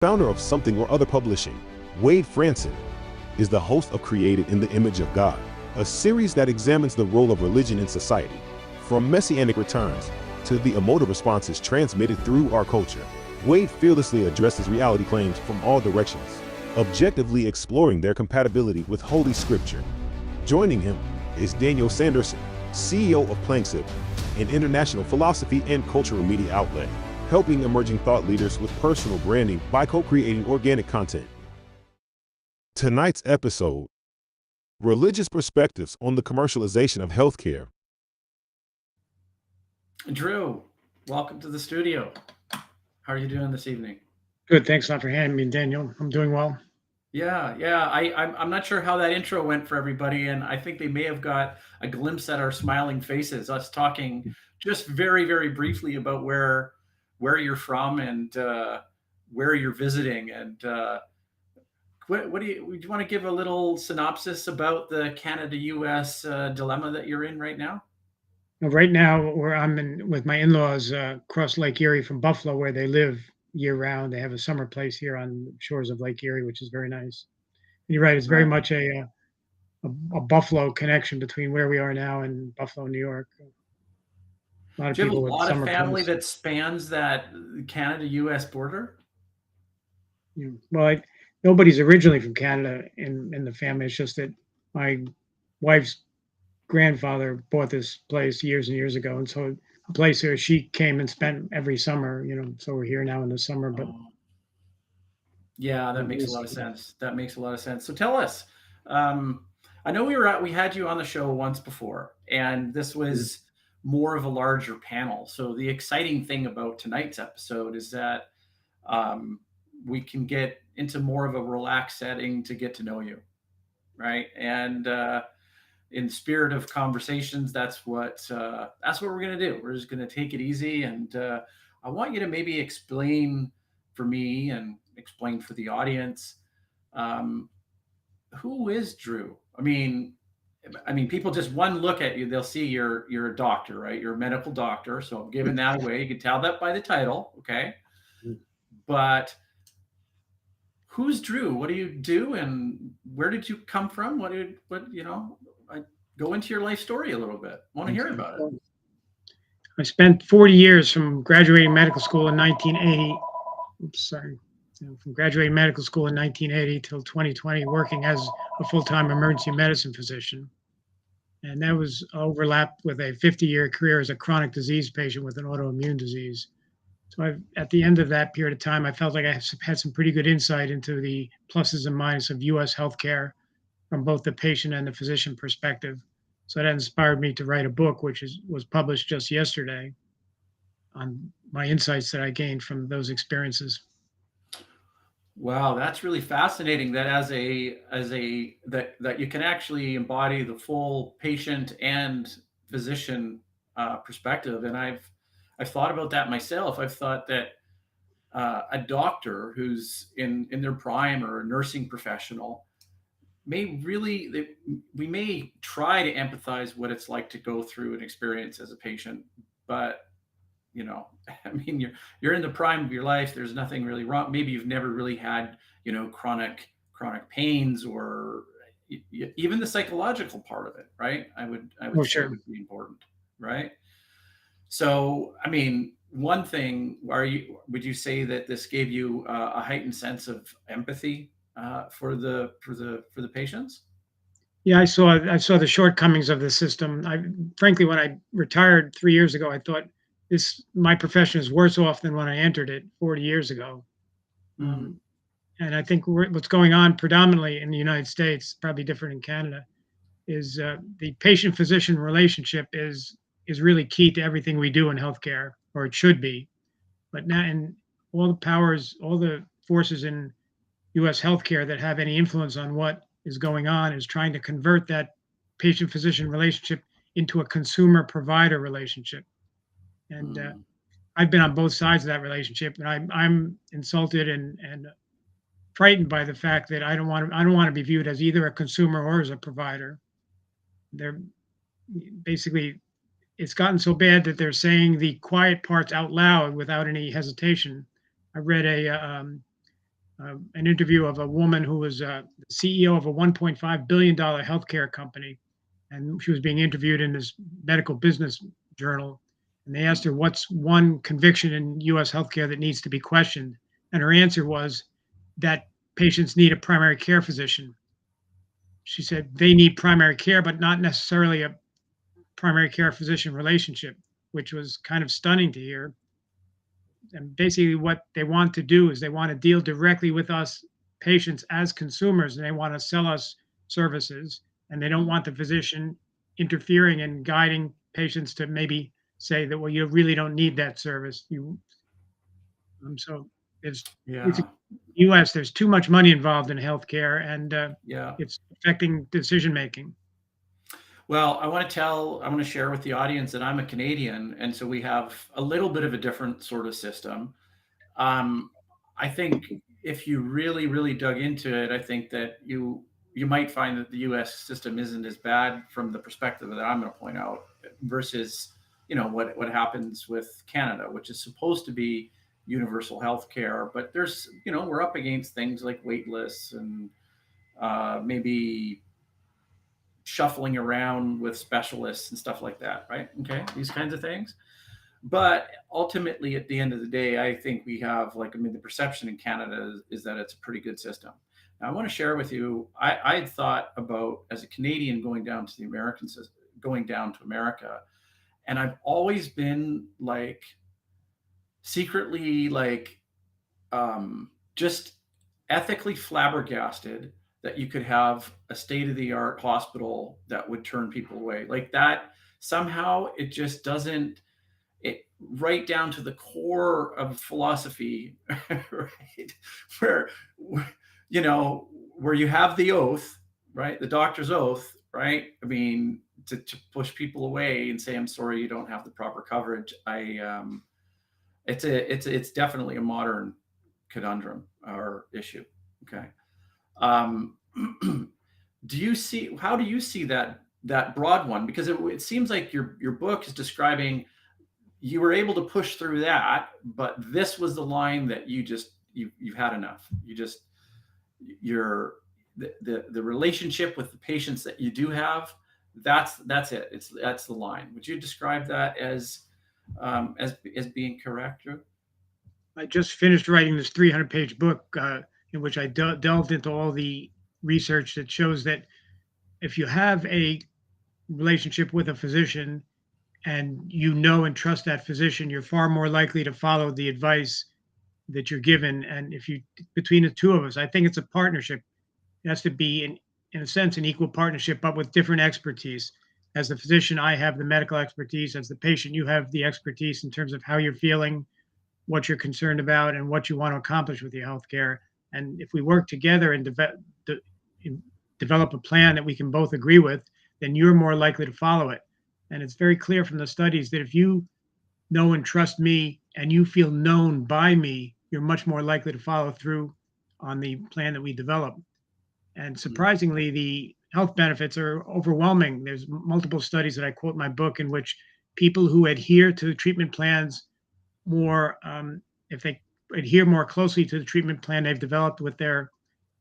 Founder of Something or Other Publishing, Wade Franson is the host of Created in the Image of God, a series that examines the role of religion in society, from messianic returns to the emotive responses transmitted through our culture. Wade fearlessly addresses reality claims from all directions, objectively exploring their compatibility with Holy Scripture. Joining him is Daniel Sanderson, CEO of Planksip, an international philosophy and cultural media outlet, helping emerging thought leaders with personal branding by co-creating organic content. Tonight's episode: religious perspectives on the commercialization of healthcare. Drew, welcome to the studio. How are you doing this evening? Good. Thanks a lot for having me, Daniel. I'm doing well. Yeah. I'm not sure how that intro went for everybody, and I think they may have got a glimpse at our smiling faces, us talking just very, very briefly about where you're from and where you're visiting. And do you want to give a little synopsis about the Canada-U.S. Dilemma that you're in right now? Right now, where I'm in with my in-laws across Lake Erie from Buffalo, where they live year-round. They have a summer place here on the shores of Lake Erie, which is very nice. And you're right; it's very Right. much a Buffalo connection between where we are now and Buffalo, New York. A lot of Do you have a people with lot of summer family place. that spans that Canada-U.S. border? Well, nobody's originally from Canada in the family. It's just that my wife's grandfather bought this place years and years ago, and so a place where she came and spent every summer. So we're here now in the summer, but Oh, yeah, that it makes a was, lot of sense. That makes a lot of sense. So tell us. Um, I know we had you on the show once before, and this was more of a larger panel. So the exciting thing about tonight's episode is that um, we can get into more of a relaxed setting to get to know you, right? And in the spirit of conversations, that's what we're gonna do. We're just gonna take it easy, and I want you to maybe explain for me and explain for the audience, um, who is Drew. I mean, people just one look at you, they'll see you're a doctor, right? You're a medical doctor, so I'm giving that away. You can tell that by the title, okay? But who's Drew? What do you do, and where did you come from? I go into your life story a little bit. I want to hear about it. I spent 40 years from graduating medical school in 1980. Oops, sorry. From graduating medical school in 1980 till 2020, working as a full-time emergency medicine physician. And that was overlapped with a 50-year career as a chronic disease patient with an autoimmune disease. So at the end of that period of time, I felt like I had some pretty good insight into the pluses and minuses of U.S. healthcare from both the patient and the physician perspective. So that inspired me to write a book, which was published just yesterday, on my insights that I gained from those experiences. Wow, that's really fascinating. That that you can actually embody the full patient and physician perspective. And I've thought about that myself. I've thought that a doctor who's in their prime or a nursing professional we may try to empathize what it's like to go through an experience as a patient, but you know, I mean, you're in the prime of your life. There's nothing really wrong. Maybe you've never really had chronic pains or even the psychological part of it, right? I would Oh, say sure. would be important, right? So, I mean, one thing, would you say that this gave you a heightened sense of empathy for the patients? Yeah, I saw the shortcomings of the system. Frankly, when I retired 3 years ago, I thought this my profession is worse off than when I entered it 40 years ago. Mm, Um, and I think what's going on predominantly in the United States, probably different in Canada, is the patient-physician relationship is really key to everything we do in healthcare, or it should be. But now, and all the powers, all the forces in U.S. healthcare that have any influence on what is going on is trying to convert that patient-physician relationship into a consumer-provider relationship. And mm, I've been on both sides of that relationship, and I'm insulted and frightened by the fact that I don't want to be viewed as either a consumer or as a provider. They're basically it's gotten so bad that they're saying the quiet parts out loud without any hesitation. I read an interview of a woman who was CEO of a $1.5 billion healthcare company. And she was being interviewed in this medical business journal. And they asked her, what's one conviction in US healthcare that needs to be questioned? And her answer was that patients need a primary care physician. She said they need primary care, but not necessarily a primary care physician relationship, which was kind of stunning to hear. And basically, what they want to do is they want to deal directly with us patients as consumers, and they want to sell us services, and they don't want the physician interfering and guiding patients to maybe say that, well, you really don't need that service. So it's Yeah. U.S. There's too much money involved in healthcare, and Yeah. it's affecting decision making. Well, I want to share with the audience that I'm a Canadian, and so we have a little bit of a different sort of system. I think if you really, really dug into it, I think that you might find that the U.S. system isn't as bad from the perspective that I'm going to point out versus what happens with Canada, which is supposed to be universal health care, but there's we're up against things like wait lists and maybe shuffling around with specialists and stuff like that, right? Okay, these kinds of things. But ultimately, at the end of the day, I think we have the perception in Canada is that it's a pretty good system. Now, I want to share with you, I had thought about as a Canadian going down to the American system, going down to America, and I've always been secretly just ethically flabbergasted that you could have a state-of-the-art hospital that would turn people away like that. Somehow it just doesn't, it right down to the core of philosophy, right? Where where you have the oath, right? The doctor's oath, right? I mean, to push people away and say, I'm sorry, you don't have the proper coverage. It's definitely a modern conundrum or issue. Okay. Um, how do you see that broad one? Because it seems like your book is describing you were able to push through that, but this was the line that you've had enough. The relationship with the patients that you do have, that's it. That's the line. Would you describe that as being correct, Drew? I just finished writing this 300-page book in which I delved into all the research that shows that if you have a relationship with a physician and and trust that physician, you're far more likely to follow the advice that you're given. And if you, between the two of us, I think it's a partnership. It has to be, in a sense, an equal partnership, but with different expertise. As the physician, I have the medical expertise. As the patient, you have the expertise in terms of how you're feeling, what you're concerned about, and what you want to accomplish with your healthcare. And if we work together and develop a plan that we can both agree with, then you're more likely to follow it. And it's very clear from the studies that if you know and trust me and you feel known by me, you're much more likely to follow through on the plan that we develop. And surprisingly, the health benefits are overwhelming. There's multiple studies that I quote in my book in which people who adhere to the treatment plans more, if they adhere more closely to the treatment plan they've developed with their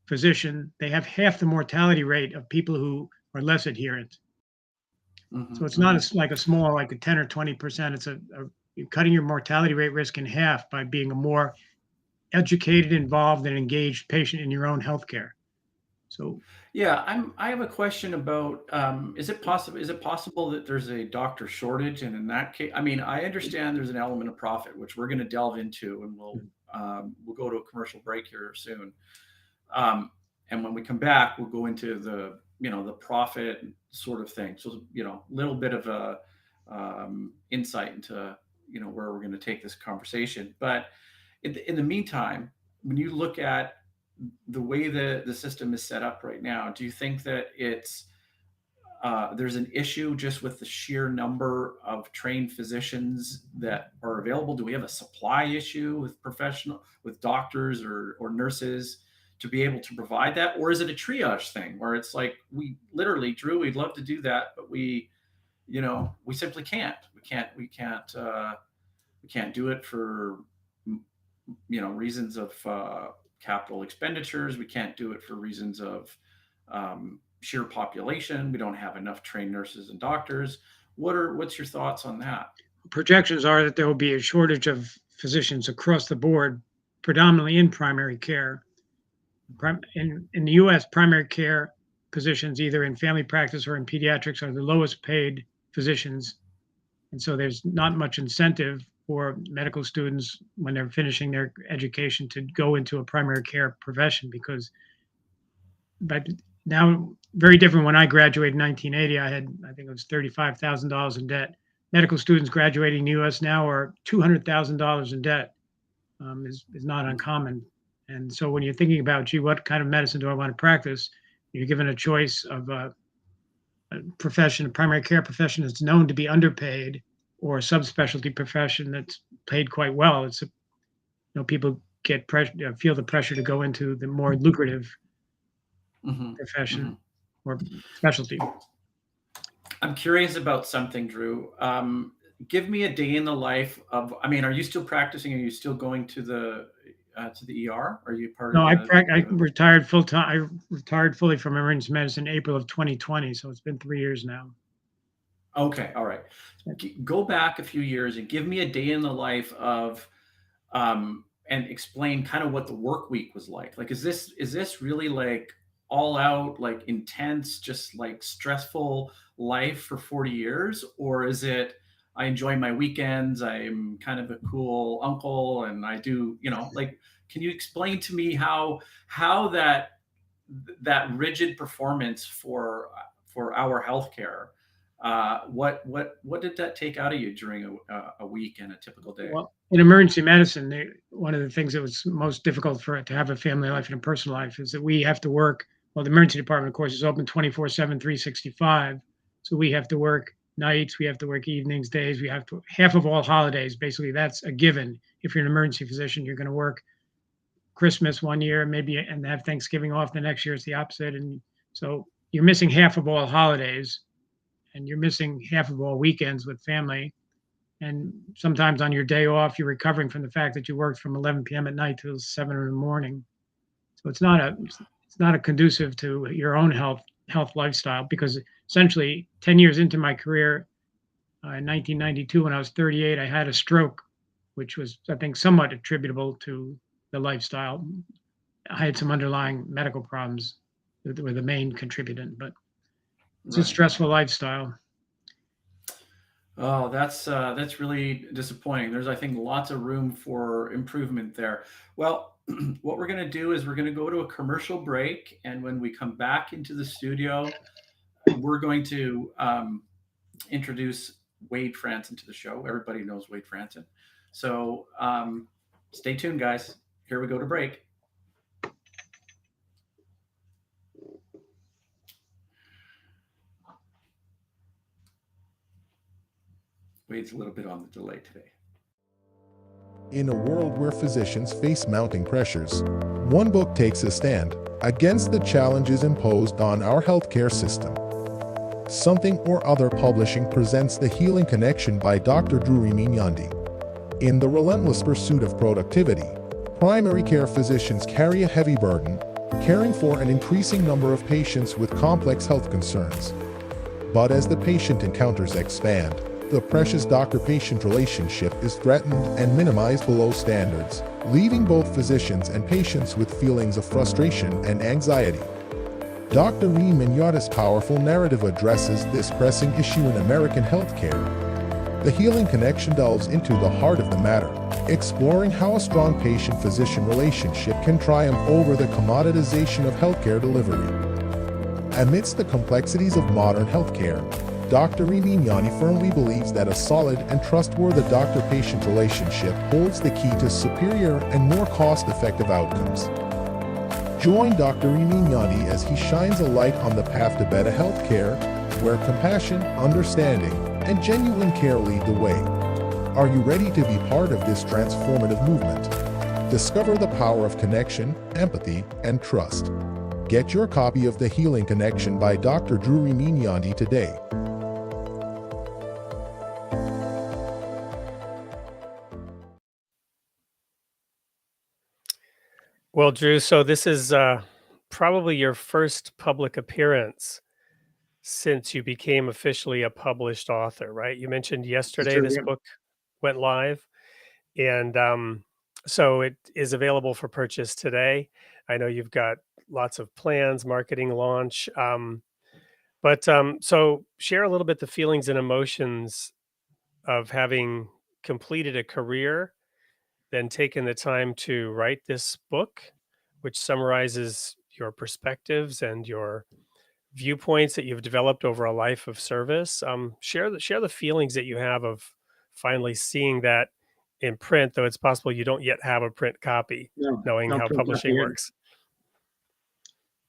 physician, they have half the mortality rate of people who are less adherent. So it's not like a small, like a 10 or 20%. It's you're cutting your mortality rate risk in half by being a more educated, involved, and engaged patient in your own healthcare. So yeah, I have a question about is it possible that there's a doctor shortage, and in that case, I mean, I understand there's an element of profit which we're going to delve into, and we'll go to a commercial break here soon. And when we come back, we'll go into the profit sort of thing. So a little bit of a insight into where we're going to take this conversation. But in the meantime, when you look at the way the system is set up right now, do you think that there's an issue just with the sheer number of trained physicians that are available? Do we have a supply issue with doctors or nurses to be able to provide that? Or is it a triage thing where it's like, we literally, Drew, we'd love to do that, but we simply can't. We can't do it for reasons of capital expenditures. We can't do it for reasons of sheer population. We don't have enough trained nurses and doctors. What's your thoughts on that? Projections are that there will be a shortage of physicians across the board, predominantly in primary care. In the U.S., primary care physicians, either in family practice or in pediatrics, are the lowest paid physicians. And so there's not much incentive for medical students when they're finishing their education to go into a primary care profession but now, very different. When I graduated in 1980, I think it was $35,000 in debt. Medical students graduating in the U.S. now are $200,000 in debt. Is not uncommon. And so when you're thinking about, gee, what kind of medicine do I want to practice? You're given a choice of a profession, a primary care profession that's known to be underpaid, or a subspecialty profession that's paid quite well. It's people get feel the pressure to go into the more lucrative profession or specialty. I'm curious about something, Drew. Give me a day in the life of. I mean, are you still practicing? Are you still going to the ER? Are you part of? No, I retired full time. I retired fully from emergency medicine in April of 2020, so it's been 3 years now. Okay, all right. Go back a few years and give me a day in the life of, and explain kind of what the work week was like. Like, is this really like all out, like intense, just like stressful life for 40 years, or is it? I enjoy my weekends. I'm kind of a cool uncle, and I do, like. Can you explain to me how that rigid performance for our healthcare? What did that take out of you during a week and a typical day? Well, in emergency medicine, one of the things that was most difficult to have a family life and a personal life is that we have to work. Well, the emergency department, of course, is open 24/7, 365. So we have to work nights, we have to work evenings, days. We have to half of all holidays. Basically, that's a given. If you're an emergency physician, you're going to work Christmas one year, maybe, and have Thanksgiving off. The next year it's the opposite. And so you're missing half of all holidays, and you're missing half of all weekends with family. And sometimes on your day off, you're recovering from the fact that you worked from 11 p.m. at night till 7 in the morning. So it's not a conducive to your own health lifestyle, because essentially 10 years into my career, in 1992, when I was 38, I had a stroke, which was, I think, somewhat attributable to the lifestyle. I had some underlying medical problems that were the main contributant, but it's a stressful lifestyle. Oh, that's really disappointing. There's, I think, lots of room for improvement there. Well, what we're going to do is we're going to go to a commercial break, and when we come back into the studio, we're going to introduce Wade Franson to the show. Everybody knows Wade Franson. So stay tuned, guys. Here we go to break. Wade's a little bit on the delay today. In a world where physicians face mounting pressures, one book takes a stand against the challenges imposed on our healthcare system. Something or Other Publishing presents The Healing Connection by Dr. Drew Remignanti. In the relentless pursuit of productivity, primary care physicians carry a heavy burden, caring for an increasing number of patients with complex health concerns. But as the patient encounters expand, the precious doctor-patient relationship is threatened and minimized below standards, leaving both physicians and patients with feelings of frustration and anxiety. Dr. Remignanti's powerful narrative addresses this pressing issue in American healthcare. The Healing Connection delves into the heart of the matter, exploring how a strong patient-physician relationship can triumph over the commoditization of healthcare delivery. Amidst the complexities of modern healthcare, Dr. Remignanti firmly believes that a solid and trustworthy doctor-patient relationship holds the key to superior and more cost-effective outcomes. Join Dr. Remignanti as he shines a light on the path to better healthcare, where compassion, understanding, and genuine care lead the way. Are you ready to be part of this transformative movement? Discover the power of connection, empathy, and trust. Get your copy of The Healing Connection by Dr. Drew Remignanti today. Well, Drew, so this is probably your first public appearance since you became officially a published author, right? You mentioned It's yesterday true. this Yeah. book went live, and so it is available for purchase today. I know you've got lots of plans, marketing launch, so share a little bit the feelings and emotions of having completed a career, then taken the time to write this book, which summarizes your perspectives and your viewpoints that you've developed over a life of service. Share the feelings that you have of finally seeing that in print, though it's possible you don't yet have a print copy, No, knowing no how print copy publishing yet. works.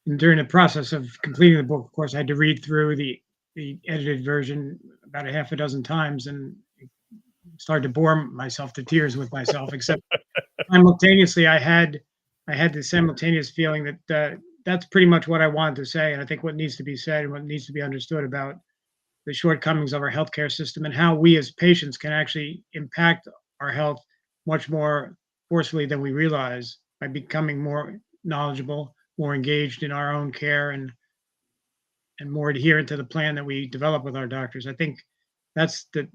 And during the process of completing the book, of course, I had to read through the edited version about a half a dozen times and started to bore myself to tears with myself. Except simultaneously, I had the simultaneous feeling that that's pretty much what I wanted to say, and I think what needs to be said and what needs to be understood about the shortcomings of our healthcare system and how we as patients can actually impact our health much more forcefully than we realize by becoming more knowledgeable, more engaged in our own care, and more adherent to the plan that we develop with our doctors. I think that's the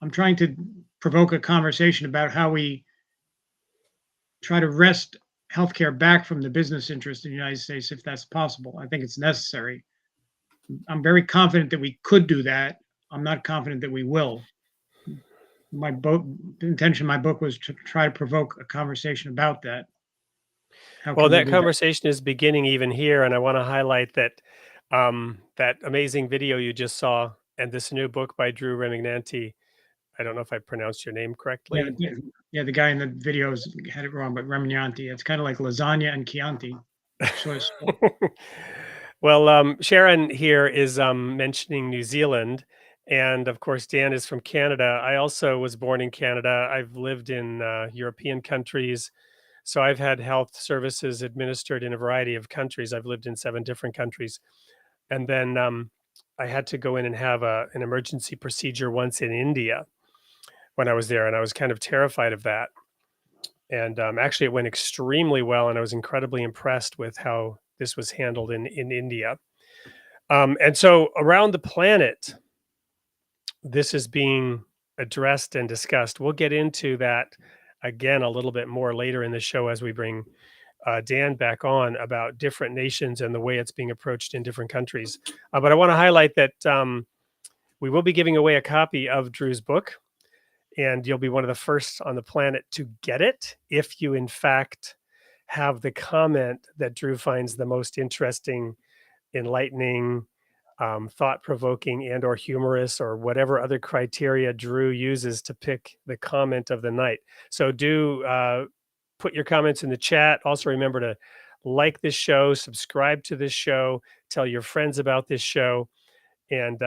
I'm trying to provoke a conversation about how we try to wrest healthcare back from the business interest in the United States, if that's possible. I think it's necessary. I'm very confident that we could do that. I'm not confident that we will. The intention of my book was to try to provoke a conversation about that. How Well, can we that do that? conversation is beginning even here, and I want to highlight that that amazing video you just saw and this new book by Drew Remignanti. I don't know if I pronounced your name Yeah, correctly. yeah, the guy in the videos had it wrong, but Remignanti. It's kind of like lasagna and Chianti. So Well, Sharon here is mentioning New Zealand, and of course, Dan is from Canada. I also was born in Canada. I've lived in European countries, so I've had health services administered in a variety of countries. I've lived in 7 different countries, and then I had to go in and have an emergency procedure once in India when I was there, and I was kind of terrified of that. And actually, it went extremely well, and I was incredibly impressed with how this was handled in India. And so around the planet, this is being addressed and discussed. We'll get into that again a little bit more later in the show as we bring Dan back on about different nations and the way it's being approached in different countries. But I want to highlight that we will be giving away a copy of Drew's book, and you'll be one of the first on the planet to get it if you, in fact, have the comment that Drew finds the most interesting, enlightening, thought-provoking, and or humorous, or whatever other criteria Drew uses to pick the comment of the night. So do put your comments in the chat. Also remember to like this show, subscribe to this show, tell your friends about this show, and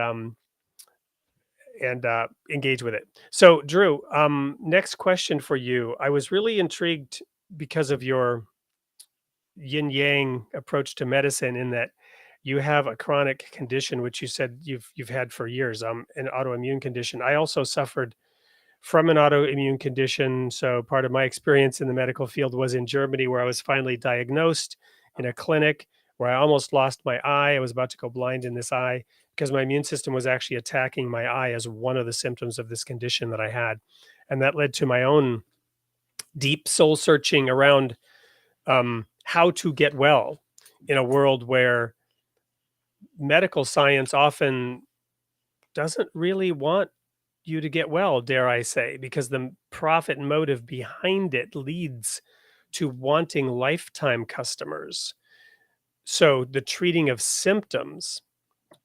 engage with it. So, Drew, next question for you. I was really intrigued because of your yin yang approach to medicine, in that you have a chronic condition, which you said you've had for years, an autoimmune condition. I also suffered from an autoimmune condition. So part of my experience in the medical field was in Germany, where I was finally diagnosed in a clinic where I almost lost my eye. I was about to go blind in this eye because my immune system was actually attacking my eye as one of the symptoms of this condition that I had. And that led to my own deep soul searching around how to get well in a world where medical science often doesn't really want you to get well, dare I say, because the profit motive behind it leads to wanting lifetime customers. So the treating of symptoms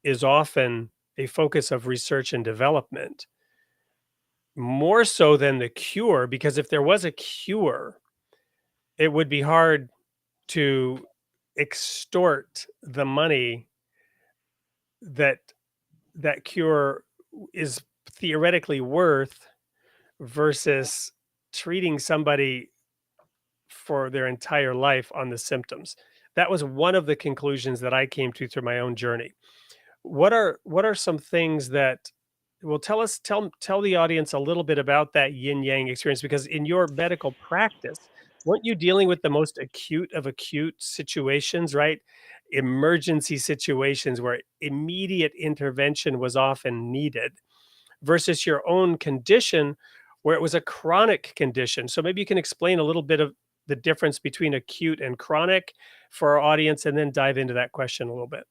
is often a focus of research and development, more so than the cure, because if there was a cure, it would be hard to extort the money that that cure is theoretically worth versus treating somebody for their entire life on the symptoms. That was one of the conclusions that I came to through my own journey. What are some things that, well, tell the audience a little bit about that yin yang experience, because in your medical practice, weren't you dealing with the most acute of acute situations, right? Emergency situations where immediate intervention was often needed versus your own condition where it was a chronic condition. So maybe you can explain a little bit of the difference between acute and chronic for our audience and then dive into that question a little bit.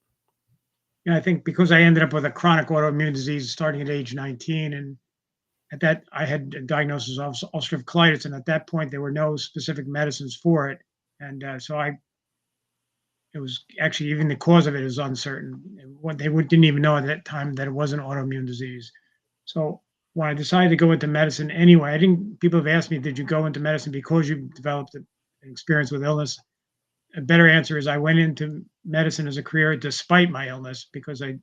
Yeah, I think because I ended up with a chronic autoimmune disease starting at age 19, and at that I had a diagnosis of ulcerative colitis, and at that point there were no specific medicines for it, and it was actually, even the cause of it is uncertain. What they didn't even know at that time that it was an autoimmune disease. So when I decided to go into medicine anyway, people have asked me, did you go into medicine because you developed an experience with illness? A better answer is I went into medicine as a career despite my illness because I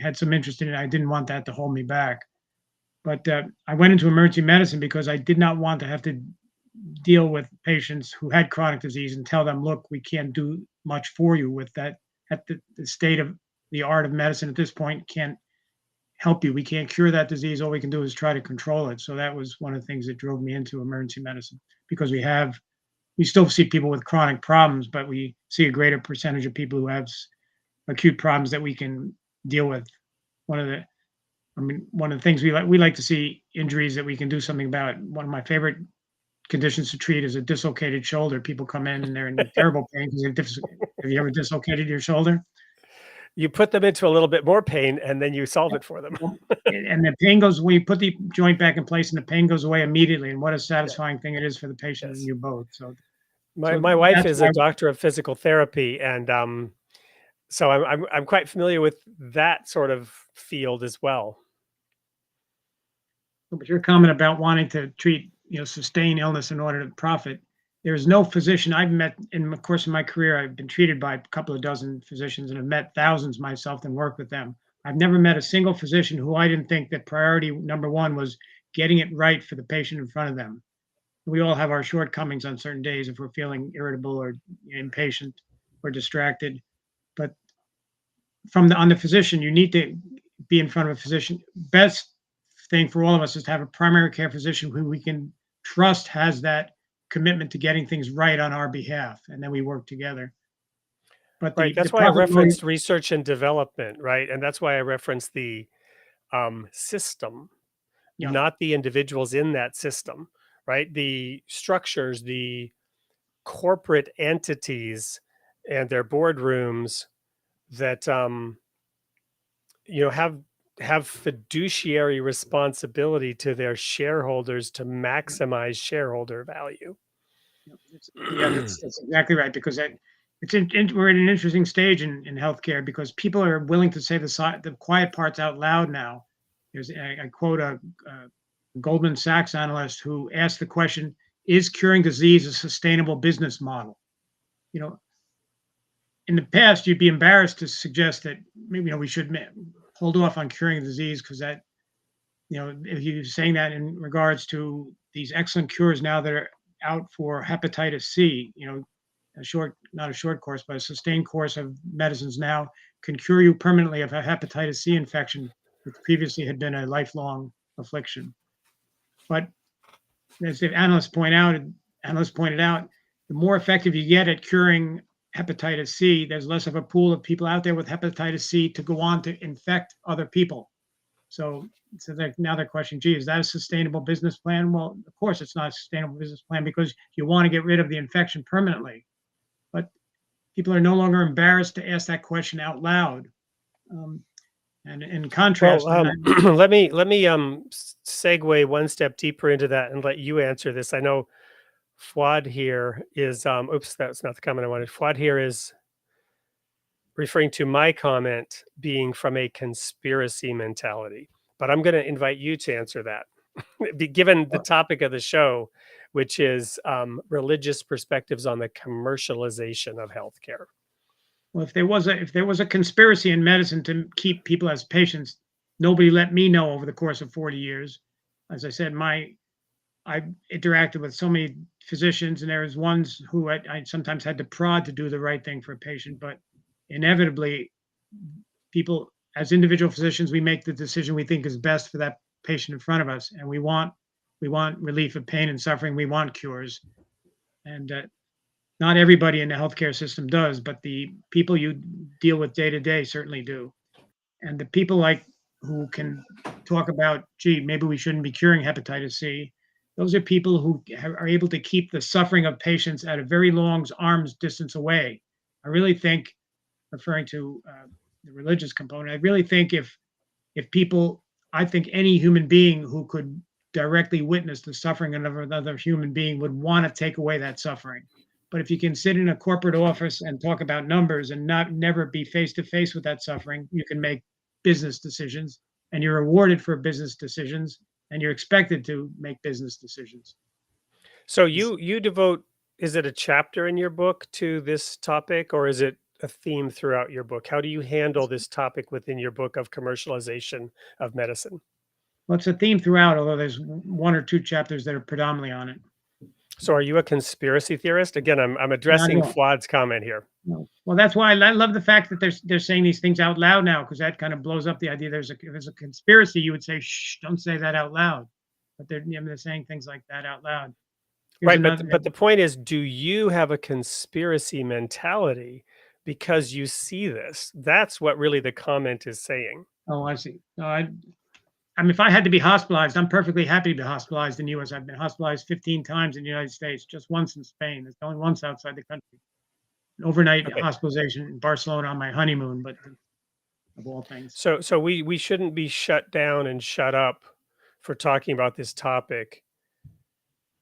had some interest in it. I didn't want that to hold me back. But I went into emergency medicine because I did not want to have to deal with patients who had chronic disease and tell them, look, we can't do much for you with that. At the state of the art of medicine at this point can't help you. We can't cure that disease. All we can do is try to control it. So that was one of the things that drove me into emergency medicine, because we still see people with chronic problems, but we see a greater percentage of people who have acute problems that we can deal with. One of the things we like to see injuries that we can do something about. One of my favorite conditions to treat is a dislocated shoulder. People come in and they're in terrible pain because have you ever dislocated your shoulder? You put them into a little bit more pain and then you solve it for them. And the pain goes when you put the joint back in place, and the pain goes away immediately. And what a satisfying thing it is for the patient and you both. So my wife is a doctor of physical therapy, and so I'm quite familiar with that sort of field as well. But your comment about wanting to treat, sustain illness in order to profit, there's no physician I've met in the course of my career. I've been treated by a couple of dozen physicians and have met thousands myself and worked with them. I've never met a single physician who I didn't think that priority number one was getting it right for the patient in front of them. We all have our shortcomings on certain days if we're feeling irritable or impatient or distracted. But on the physician, you need to be in front of a physician. Best thing for all of us is to have a primary care physician who we can trust has that commitment to getting things right on our behalf, and then we work together. But that's why I referenced research and development, right? And that's why I referenced the system, not the individuals in that system, right? The structures, the corporate entities and their boardrooms that have fiduciary responsibility to their shareholders to maximize shareholder value. That's exactly right, because we're at an interesting stage in healthcare because people are willing to say the quiet parts out loud now. I quote a Goldman Sachs analyst who asked the question, is curing disease a sustainable business model? In the past, you'd be embarrassed to suggest that maybe we should hold off on curing disease because that, if you're saying that in regards to these excellent cures now that are out for hepatitis C, not a short course, but a sustained course of medicines now can cure you permanently of a hepatitis C infection, which previously had been a lifelong affliction. But as the analysts pointed out, the more effective you get at curing hepatitis C, there's less of a pool of people out there with hepatitis C to go on to infect other people. So now they're questioning, gee, is that a sustainable business plan? Well, of course it's not a sustainable business plan because you want to get rid of the infection permanently. But people are no longer embarrassed to ask that question out loud. And in contrast, let me segue one step deeper into that and let you answer this. I know Fuad here is, oops, that's not the comment I wanted. Fuad here is referring to my comment being from a conspiracy mentality, but I'm going to invite you to answer that, given the topic of the show, which is religious perspectives on the commercialization of healthcare. Well, if there was a conspiracy in medicine to keep people as patients, nobody let me know over the course of 40 years. As I said, I interacted with so many physicians, and there was ones who I sometimes had to prod to do the right thing for a patient, but inevitably, people, as individual physicians, we make the decision we think is best for that patient in front of us, and we want relief of pain and suffering. We want cures. And not everybody in the healthcare system does, but the people you deal with day to day certainly do. And the people like who can talk about, gee, maybe we shouldn't be curing hepatitis C. Those are people who are able to keep the suffering of patients at a very long arm's distance away. I really think, referring to the religious component, I really think if people, I think any human being who could directly witness the suffering of another human being would want to take away that suffering. But if you can sit in a corporate office and talk about numbers and not never be face to face with that suffering, you can make business decisions, and you're rewarded for business decisions, and you're expected to make business decisions. So you devote, is it a chapter in your book to this topic, or is it a theme throughout your book? How do you handle this topic within your book of commercialization of medicine? Well, it's a theme throughout, although there's one or two chapters that are predominantly on it. So are you a conspiracy theorist? Again, I'm Not addressing at all. Fuad's comment here. No. Well, that's why I love the fact that they're saying these things out loud now, because that kind of blows up the idea. If there's a conspiracy, you would say, "Shh, don't say that out loud." But they're saying things like that out loud. Here's Right, another. but the point is, do you have a conspiracy mentality because you see this? That's what really the comment is saying. Oh, I see. No, I mean, if I had to be hospitalized, I'm perfectly happy to be hospitalized in the U.S. I've been hospitalized 15 times in the United States, just once in Spain. It's only once outside the country. An overnight Okay. hospitalization in Barcelona on my honeymoon, but of all things. So we shouldn't be shut down and shut up for talking about this topic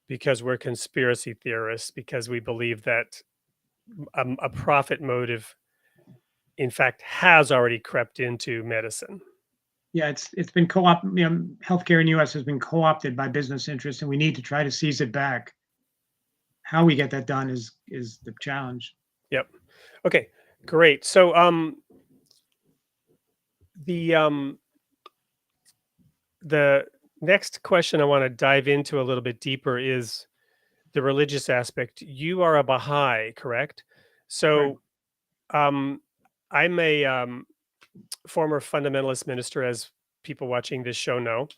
because we're conspiracy theorists, because we believe that a profit motive, in fact, has already crept into medicine. Yeah, it's been co-opted. Healthcare in the U.S. has been co-opted by business interests, and we need to try to seize it back. How we get that done is the challenge. Yep. Okay, great. So the next question I want to dive into a little bit deeper is the religious aspect. You are a Baha'i, correct? So I'm a former fundamentalist minister, as people watching this show know.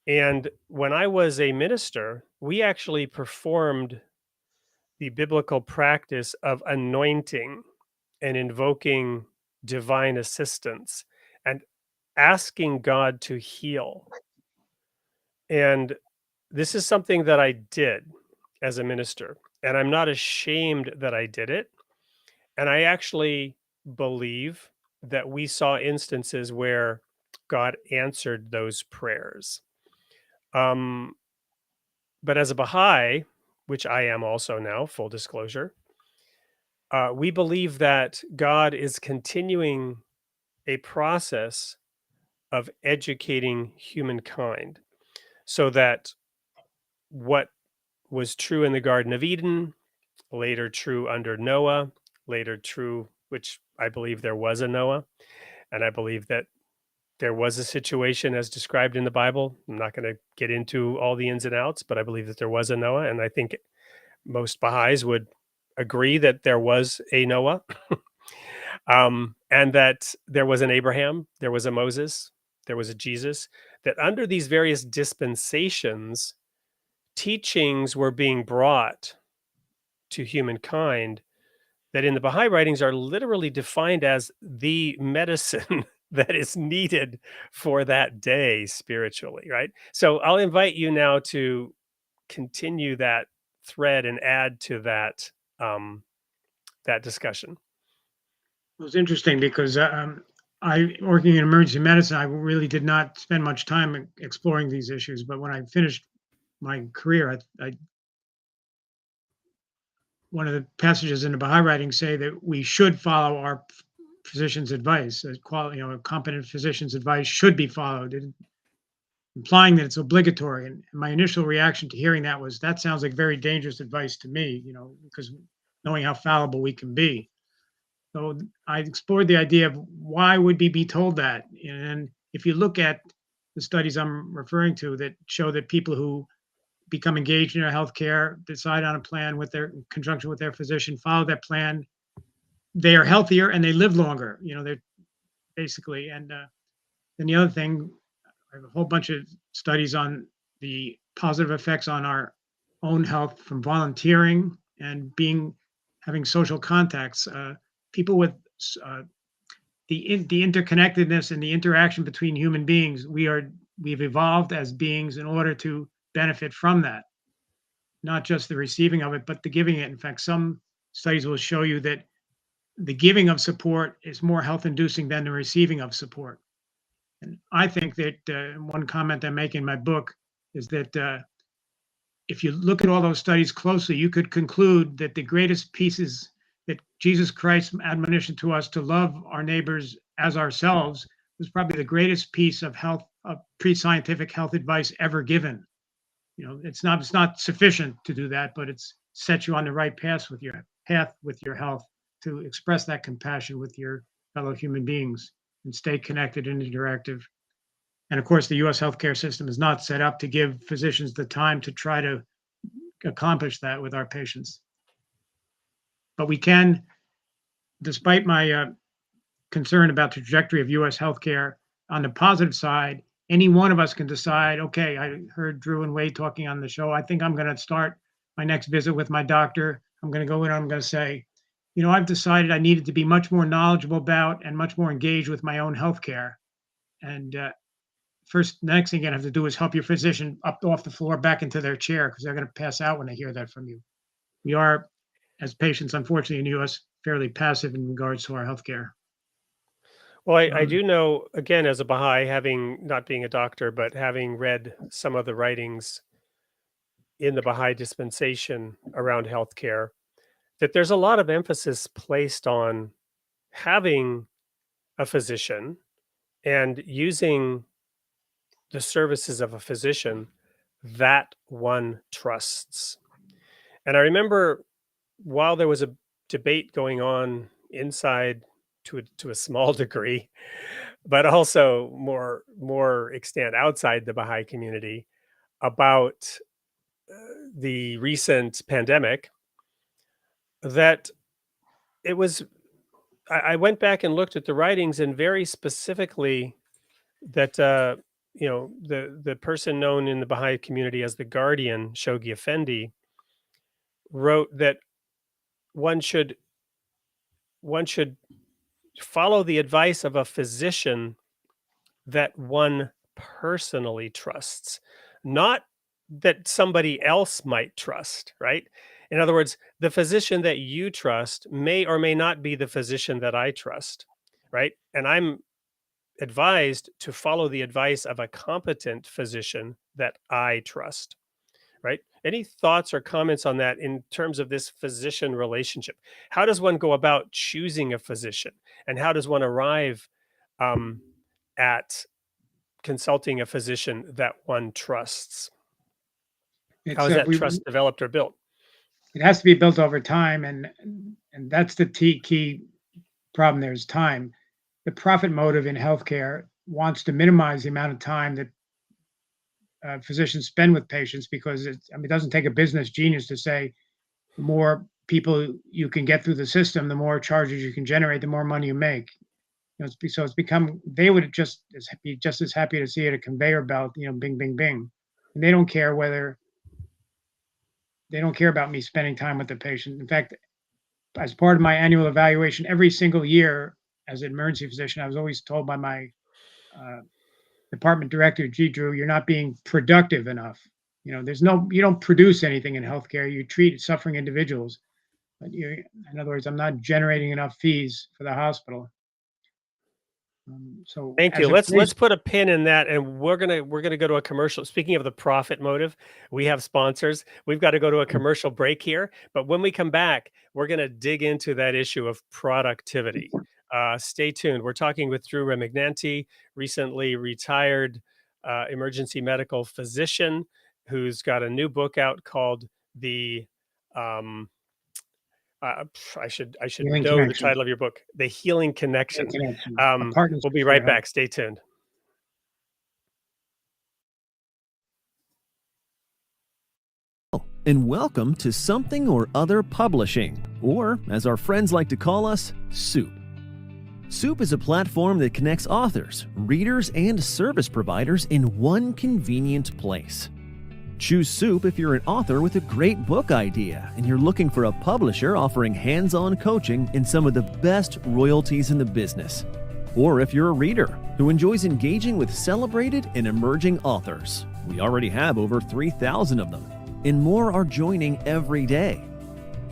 And when I was a minister, we actually performed the biblical practice of anointing and invoking divine assistance and asking God to heal. And this is something that I did as a minister, and I'm not ashamed that I did it. And I actually believe that we saw instances where God answered those prayers. But as a Baha'i, which I am also now, full disclosure, we believe that God is continuing a process of educating humankind so that what was true in the Garden of Eden, later true under Noah, later true, which I believe there was a Noah, and I believe that there was a situation as described in the Bible. I'm not going to get into all the ins and outs, but I believe that there was a Noah, and I think most Baha'is would agree that there was a Noah, and that there was an Abraham, there was a Moses, there was a Jesus, that under these various dispensations, teachings were being brought to humankind that in the Baha'i writings are literally defined as the medicine that is needed for that day spiritually, right? So I'll invite you now to continue that thread and add to that that discussion. It was interesting because I, working in emergency medicine, I really did not spend much time exploring these issues. But when I finished my career, one of the passages in the Baha'i writings say that we should follow our physician's advice. A competent physician's advice should be followed, implying that it's obligatory. And my initial reaction to hearing that sounds like very dangerous advice to me, because knowing how fallible we can be. So I explored the idea of why would we be told that? And if you look at the studies I'm referring to that show that people who become engaged in their healthcare, decide on a plan in conjunction with their physician, follow that plan, they are healthier and they live longer. They're basically. And then the other thing, I have a whole bunch of studies on the positive effects on our own health from volunteering, and having social contacts. People with the interconnectedness and the interaction between human beings, we've evolved as beings in order to benefit from that, not just the receiving of it, but the giving it. In fact, some studies will show you that the giving of support is more health inducing than the receiving of support. And I think that one comment I make in my book is that if you look at all those studies closely, you could conclude that the greatest pieces that Jesus Christ's admonition to us to love our neighbors as ourselves was probably the greatest piece of pre-scientific health advice ever given. It's not sufficient to do that, but it's set you on the right path with your health to express that compassion with your fellow human beings and stay connected and interactive. And of course, the U.S. healthcare system is not set up to give physicians the time to try to accomplish that with our patients. But we can, despite my concern about the trajectory of U.S. healthcare, on the positive side, any one of us can decide, okay, I heard Drew and Wade talking on the show. I think I'm going to start my next visit with my doctor. I'm going to go in, I'm going to say, I've decided I needed to be much more knowledgeable about and much more engaged with my own healthcare. And the next thing you're going to have to do is help your physician up off the floor back into their chair, because they're going to pass out when they hear that from you. We are, as patients, unfortunately, in the U.S., fairly passive in regards to our healthcare. Well, I do know, again, as a Baha'i, not being a doctor, but having read some of the writings in the Baha'i dispensation around healthcare, that there's a lot of emphasis placed on having a physician and using the services of a physician that one trusts. And I remember while there was a debate going on inside to a small degree, but also more extent outside the Baha'i community about the recent pandemic, that it was, I went back and looked at the writings, and very specifically that, the person known in the Baha'i community as the guardian, Shoghi Effendi, wrote that one should follow the advice of a physician that one personally trusts, not that somebody else might trust, right? In other words, the physician that you trust may or may not be the physician that I trust, right? And I'm advised to follow the advice of a competent physician that I trust, right? Any thoughts or comments on that in terms of this physician relationship? How does one go about choosing a physician, and how does one arrive at consulting a physician that one trusts? How is that trust developed or built? It has to be built over time, and that's the key problem. There's time. The profit motive in healthcare wants to minimize the amount of time that physicians spend with patients, because it doesn't take a business genius to say the more people you can get through the system, the more charges you can generate, the more money you make. So it's become, they would be just as happy to see it a conveyor belt, bing, bing, bing. And they don't care about me spending time with the patient. In fact, as part of my annual evaluation, every single year as an emergency physician, I was always told by my department director, "Gee, Drew, you're not being productive enough. You don't produce anything in healthcare. You treat suffering individuals. But in other words, I'm not generating enough fees for the hospital." So thank you. Let's put a pin in that, and we're gonna go to a commercial. Speaking of the profit motive, we have sponsors. We've got to go to a commercial break here, but when we come back, we're gonna dig into that issue of productivity. Stay tuned. We're talking with Drew Remignanti, recently retired emergency medical physician, who's got a new book out called I should know the title of your book, The Healing Connection. We'll be right back. Stay tuned. And welcome to Something or Other Publishing, or as our friends like to call us, Soup. Soup is a platform that connects authors, readers, and service providers in one convenient place. Choose Soup if you're an author with a great book idea and you're looking for a publisher offering hands-on coaching in some of the best royalties in the business. Or if you're a reader who enjoys engaging with celebrated and emerging authors. We already have over 3,000 of them, and more are joining every day.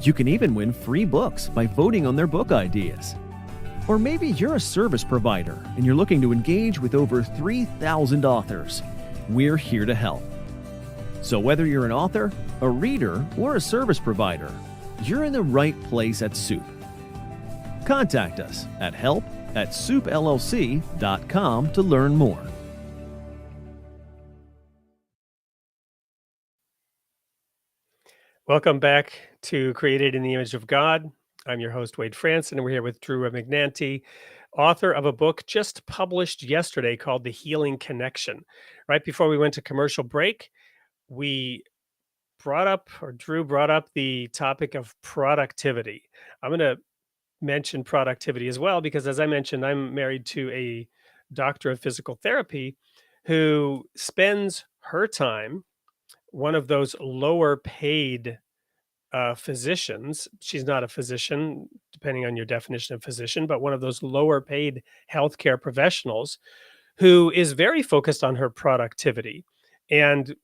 You can even win free books by voting on their book ideas. Or maybe you're a service provider and you're looking to engage with over 3,000 authors. We're here to help. So whether you're an author, a reader, or a service provider, you're in the right place at Soup. Contact us at help@soupllc.com to learn more. Welcome back to Created in the Image of God. I'm your host, Wade Franson, and we're here with Drew Remignanti, author of a book just published yesterday called The Healing Connection. Right before we went to commercial break, Drew brought up the topic of productivity. I'm going to mention productivity as well, because as I mentioned, I'm married to a doctor of physical therapy who spends her time, one of those lower paid physicians. She's not a physician, depending on your definition of physician, but one of those lower paid healthcare professionals who is very focused on her productivity and,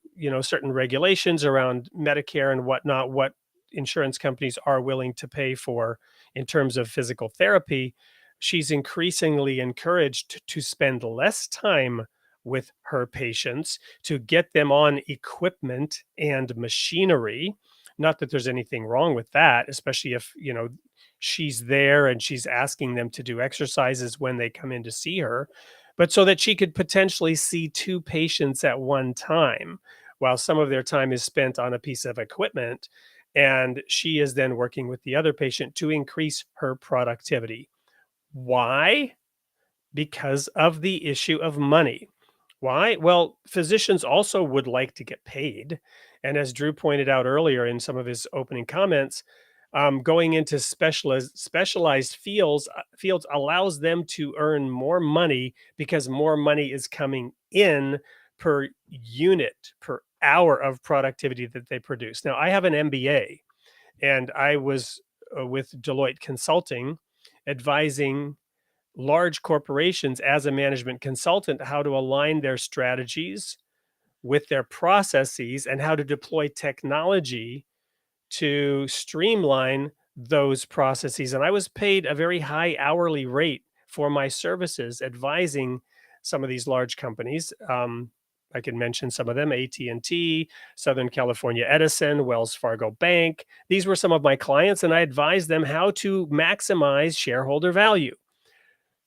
certain regulations around Medicare and whatnot, what insurance companies are willing to pay for in terms of physical therapy. She's increasingly encouraged to spend less time with her patients, to get them on equipment and machinery. Not that there's anything wrong with that, especially if, she's there and she's asking them to do exercises when they come in to see her, but so that she could potentially see two patients at one time, while some of their time is spent on a piece of equipment. And she is then working with the other patient to increase her productivity. Why? Because of the issue of money. Why? Well, physicians also would like to get paid. And as Drew pointed out earlier in some of his opening comments, going into specialized fields allows them to earn more money because more money is coming in per unit, per hour of productivity that they produce. Now, I have an MBA, and I was with Deloitte Consulting, advising large corporations as a management consultant how to align their strategies with their processes and how to deploy technology to streamline those processes. And I was paid a very high hourly rate for my services advising some of these large companies. I can mention some of them: AT&T, Southern California Edison, Wells Fargo Bank. These were some of my clients, and I advised them how to maximize shareholder value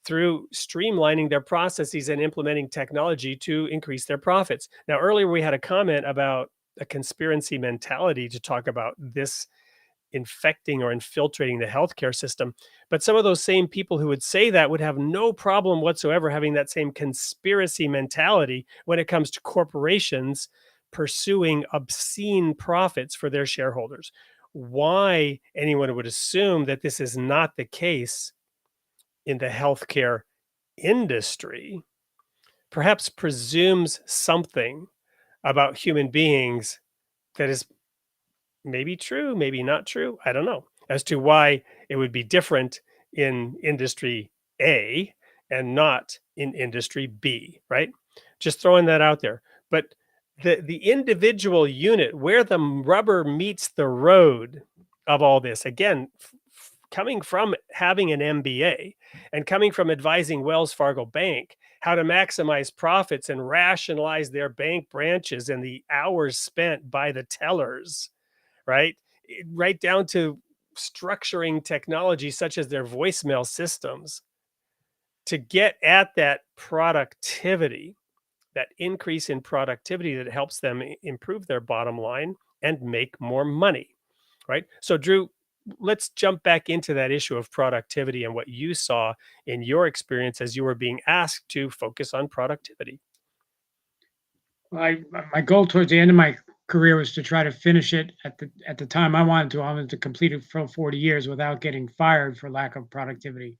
through streamlining their processes and implementing technology to increase their profits. Now, earlier we had a comment about a conspiracy mentality to talk about this infecting or infiltrating the healthcare system. But some of those same people who would say that would have no problem whatsoever having that same conspiracy mentality when it comes to corporations pursuing obscene profits for their shareholders. Why anyone would assume that this is not the case in the healthcare industry perhaps presumes something about human beings that is maybe true, maybe not true. I don't know as to why it would be different in industry A and not in industry B, right? Just throwing that out there. But the individual unit where the rubber meets the road of all this, again, coming from having an MBA and coming from advising Wells Fargo Bank how to maximize profits and rationalize their bank branches and the hours spent by the tellers, right? Right down to structuring technology such as their voicemail systems to get at that productivity, that increase in productivity that helps them improve their bottom line and make more money, right? So, Drew, let's jump back into that issue of productivity and what you saw in your experience as you were being asked to focus on productivity. Well, my goal towards the end of my career was to try to finish it at the time I wanted to complete it for 40 years without getting fired for lack of productivity.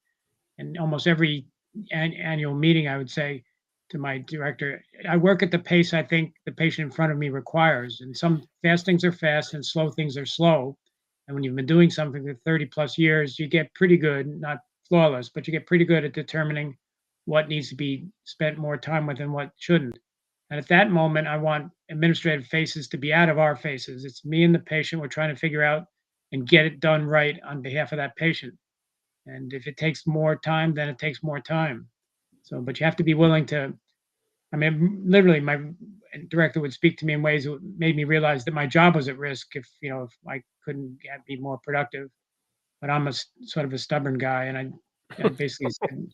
And almost every annual meeting, I would say, to my director, I work at the pace I think the patient in front of me requires. And some fast things are fast and slow things are slow. And when you've been doing something for 30 plus years, you get pretty good, not flawless, but you get pretty good at determining what needs to be spent more time with and what shouldn't. And at that moment, I want administrative faces to be out of our faces. It's me and the patient. We're trying to figure out and get it done right on behalf of that patient. And if it takes more time, then it takes more time. So, but you have to be willing to. I mean, literally, my director would speak to me in ways that made me realize that my job was at risk if I couldn't be more productive. But I'm sort of a stubborn guy, and I basically said,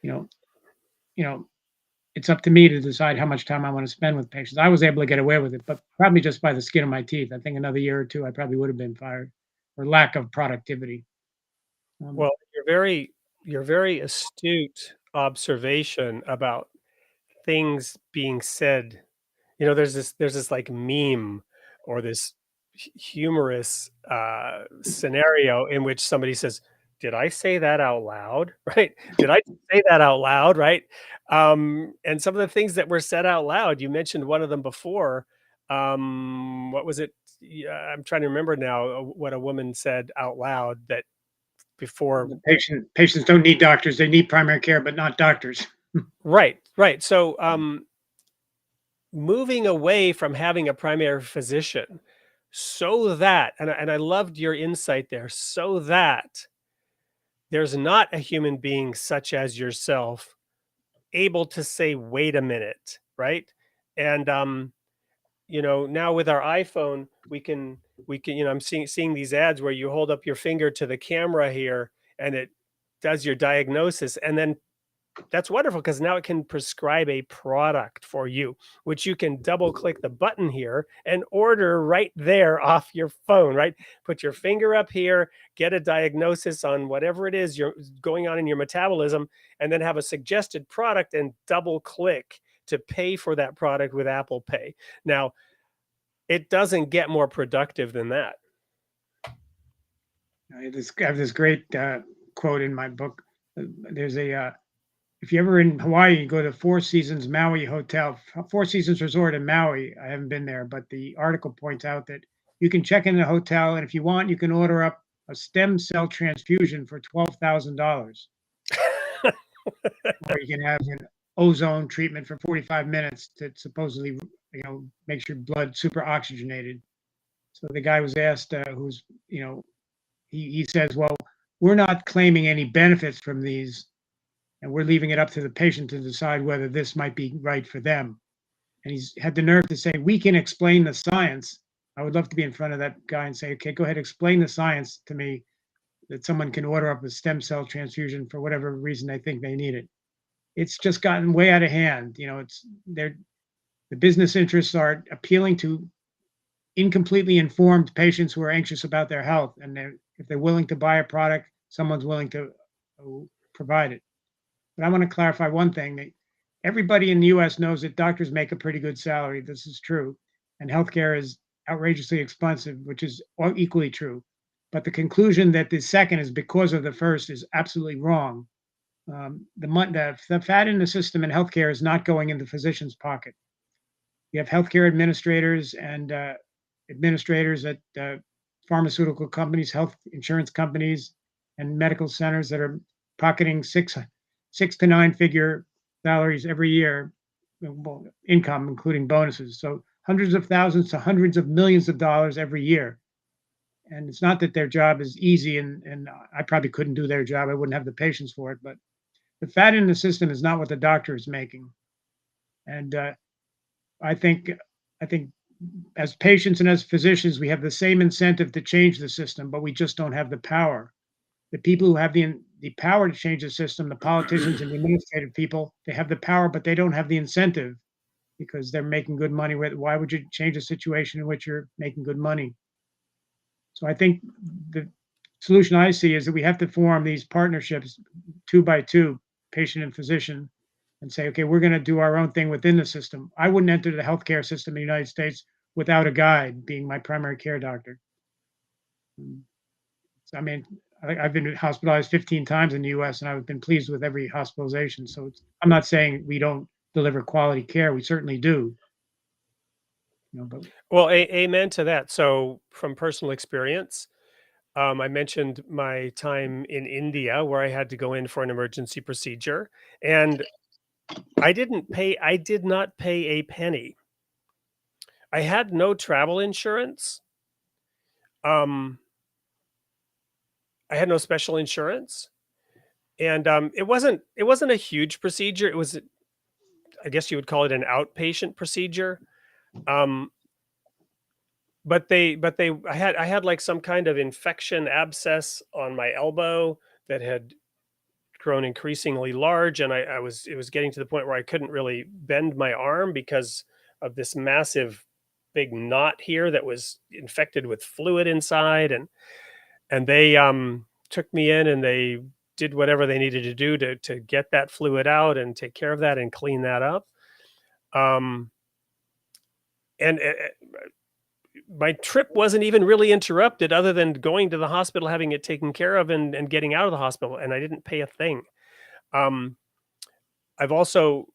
you know, you know, it's up to me to decide how much time I want to spend with patients. I was able to get away with it, but probably just by the skin of my teeth. I think another year or two, I probably would have been fired for lack of productivity. Well, your very astute observation about things being said. You know, there's this like meme or this humorous scenario in which somebody says, "Did I say that out loud?" Right? Did I say that out loud? Right? And some of the things that were said out loud, you mentioned one of them before. What was it? Yeah, I'm trying to remember now what a woman said out loud that before. The patients don't need doctors; they need primary care, but not doctors. Right, right. So, moving away from having a primary physician so that, and I loved your insight there, so that there's not a human being such as yourself able to say, wait a minute, right? And, now with our iPhone, we can, I'm seeing these ads where you hold up your finger to the camera here and it does your diagnosis. And then that's wonderful because now it can prescribe a product for you, which you can double click the button here and order right there off your phone, right? Put your finger up here, get a diagnosis on whatever it is you're going on in your metabolism, and then have a suggested product and double click to pay for that product with Apple Pay. Now, it doesn't get more productive than that. I have this great quote in my book. There's if you're ever in Hawaii, you go to Four Seasons Maui Hotel, Four Seasons Resort in Maui. I haven't been there, but the article points out that you can check in the hotel, and if you want, you can order up a stem cell transfusion for $12,000, or you can have an ozone treatment for 45 minutes that supposedly, makes your blood super oxygenated. So the guy was asked, he says, well, we're not claiming any benefits from these, and we're leaving it up to the patient to decide whether this might be right for them. And he's had the nerve to say, we can explain the science. I would love to be in front of that guy and say, okay, go ahead, explain the science to me that someone can order up a stem cell transfusion for whatever reason they think they need it. It's just gotten way out of hand. The business interests are appealing to incompletely informed patients who are anxious about their health. And if they're willing to buy a product, someone's willing to provide it. But I want to clarify one thing. That everybody in the US knows that doctors make a pretty good salary. This is true. And healthcare is outrageously expensive, which is equally true. But the conclusion that the second is because of the first is absolutely wrong. The fat in the system in healthcare is not going in the physician's pocket. You have healthcare administrators and administrators at pharmaceutical companies, health insurance companies, and medical centers that are pocketing six to nine figure salaries every year, income, including bonuses. So hundreds of thousands to hundreds of millions of dollars every year. And it's not that their job is easy, and I probably couldn't do their job. I wouldn't have the patience for it. But the fat in the system is not what the doctor is making. And I think as patients and as physicians, we have the same incentive to change the system, but we just don't have the power. The people who have the power to change the system, the politicians and the administrative people, they have the power, but they don't have the incentive because they're making good money. Why would you change a situation in which you're making good money? So I think the solution I see is that we have to form these partnerships 2 by 2, patient and physician, and say, okay, we're going to do our own thing within the system. I wouldn't enter the healthcare system in the United States without a guide, being my primary care doctor. I mean, I've been hospitalized 15 times in the US, and I've been pleased with every hospitalization. So I'm not saying we don't deliver quality care. We certainly do. But Well, amen to that. So from personal experience, I mentioned my time in India where I had to go in for an emergency procedure, and I did not pay a penny. I had no travel insurance. Um, I had no special insurance, and it wasn't a huge procedure. It was, I guess you would call it an outpatient procedure. Um, but I had like some kind of infection abscess on my elbow that had grown increasingly large, and it was getting to the point where I couldn't really bend my arm because of this massive big knot here that was infected with fluid inside, and they took me in and they did whatever they needed to do to get that fluid out and take care of that and clean that up. Um, and my trip wasn't even really interrupted other than going to the hospital, having it taken care of, and getting out of the hospital, and I didn't pay a thing. Um, I've also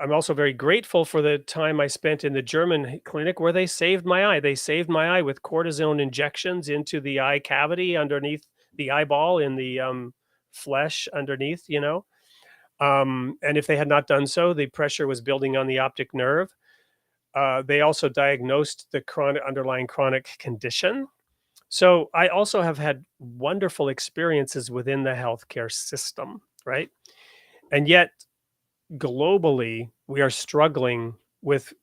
I'm also very grateful for the time I spent in the German clinic where they saved my eye. They saved my eye with cortisone injections into the eye cavity underneath the eyeball in the flesh underneath, and if they had not done so, the pressure was building on the optic nerve. They also diagnosed the underlying chronic condition. So I also have had wonderful experiences within the healthcare system, right? And yet, globally, we are struggling with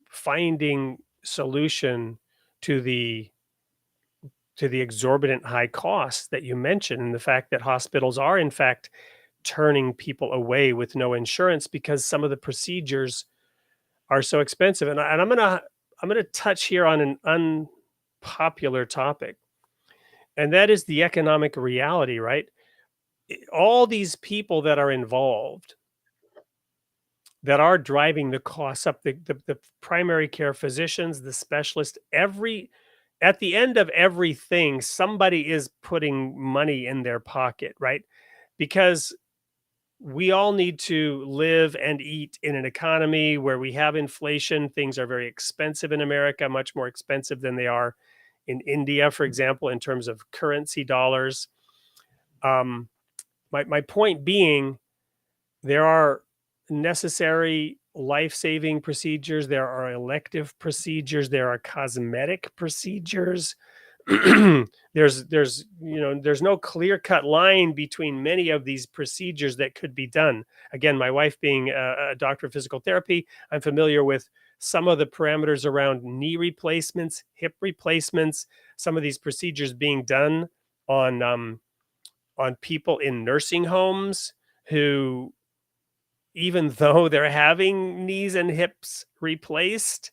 finding solution to the exorbitant high costs that you mentioned, and the fact that hospitals are in fact turning people away with no insurance because some of the procedures are so expensive. And I'm gonna touch here on an unpopular topic, and that is the economic reality, right? All these people that are involved that are driving the costs up, the primary care physicians, the specialists, at the end of everything, somebody is putting money in their pocket, right? Because we all need to live and eat in an economy where we have inflation. Things are very expensive in America, much more expensive than they are in India, for example, in terms of currency dollars. My point being, there are necessary life-saving procedures, there are elective procedures, there are cosmetic procedures. there's no clear-cut line between many of these procedures that could be done. Again, my wife being a doctor of physical therapy, I'm familiar with some of the parameters around knee replacements, hip replacements, some of these procedures being done on people in nursing homes who, even though they're having knees and hips replaced,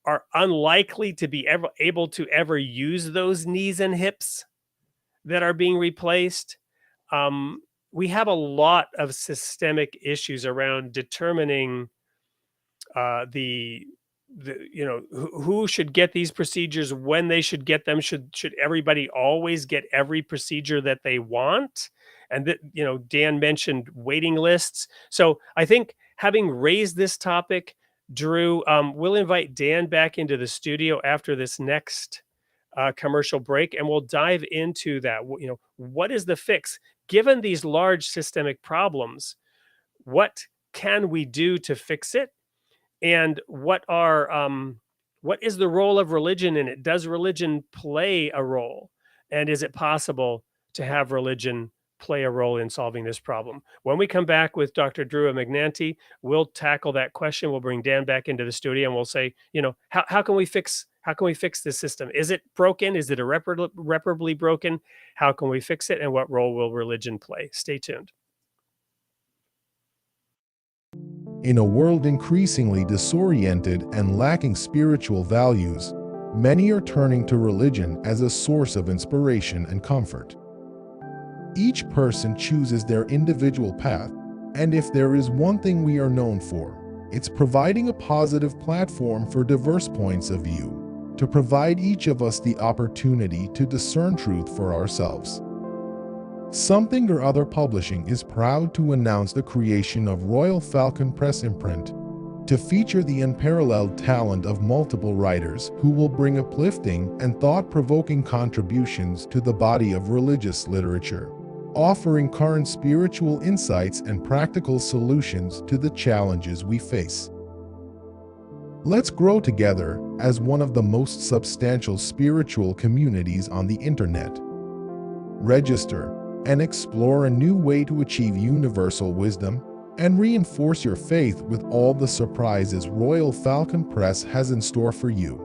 are unlikely to be able to ever use those knees and hips that are being replaced. We have a lot of systemic issues around determining who should get these procedures, when they should get them. Should everybody always get every procedure that they want? And that, Dan mentioned waiting lists. So I think, having raised this topic, Drew, we'll invite Dan back into the studio after this next commercial break, and we'll dive into that. What is the fix? Given these large systemic problems, what can we do to fix it? And what is the role of religion in it? Does religion play a role? And is it possible to have religion play a role in solving this problem? When we come back with Dr. Drew Remignanti, we'll tackle that question. We'll bring Dan back into the studio and we'll say, how can we fix this system? Is it broken? Is it irreparably broken? How can we fix it? And what role will religion play? Stay tuned. In a world increasingly disoriented and lacking spiritual values, many are turning to religion as a source of inspiration and comfort. Each person chooses their individual path, and if there is one thing we are known for, it's providing a positive platform for diverse points of view, to provide each of us the opportunity to discern truth for ourselves. Something or Other Publishing is proud to announce the creation of Royal Falcon Press imprint to feature the unparalleled talent of multiple writers who will bring uplifting and thought-provoking contributions to the body of religious literature, offering current spiritual insights and practical solutions to the challenges we face. Let's grow together as one of the most substantial spiritual communities on the internet. Register and explore a new way to achieve universal wisdom and reinforce your faith with all the surprises Royal Falcon Press has in store for you.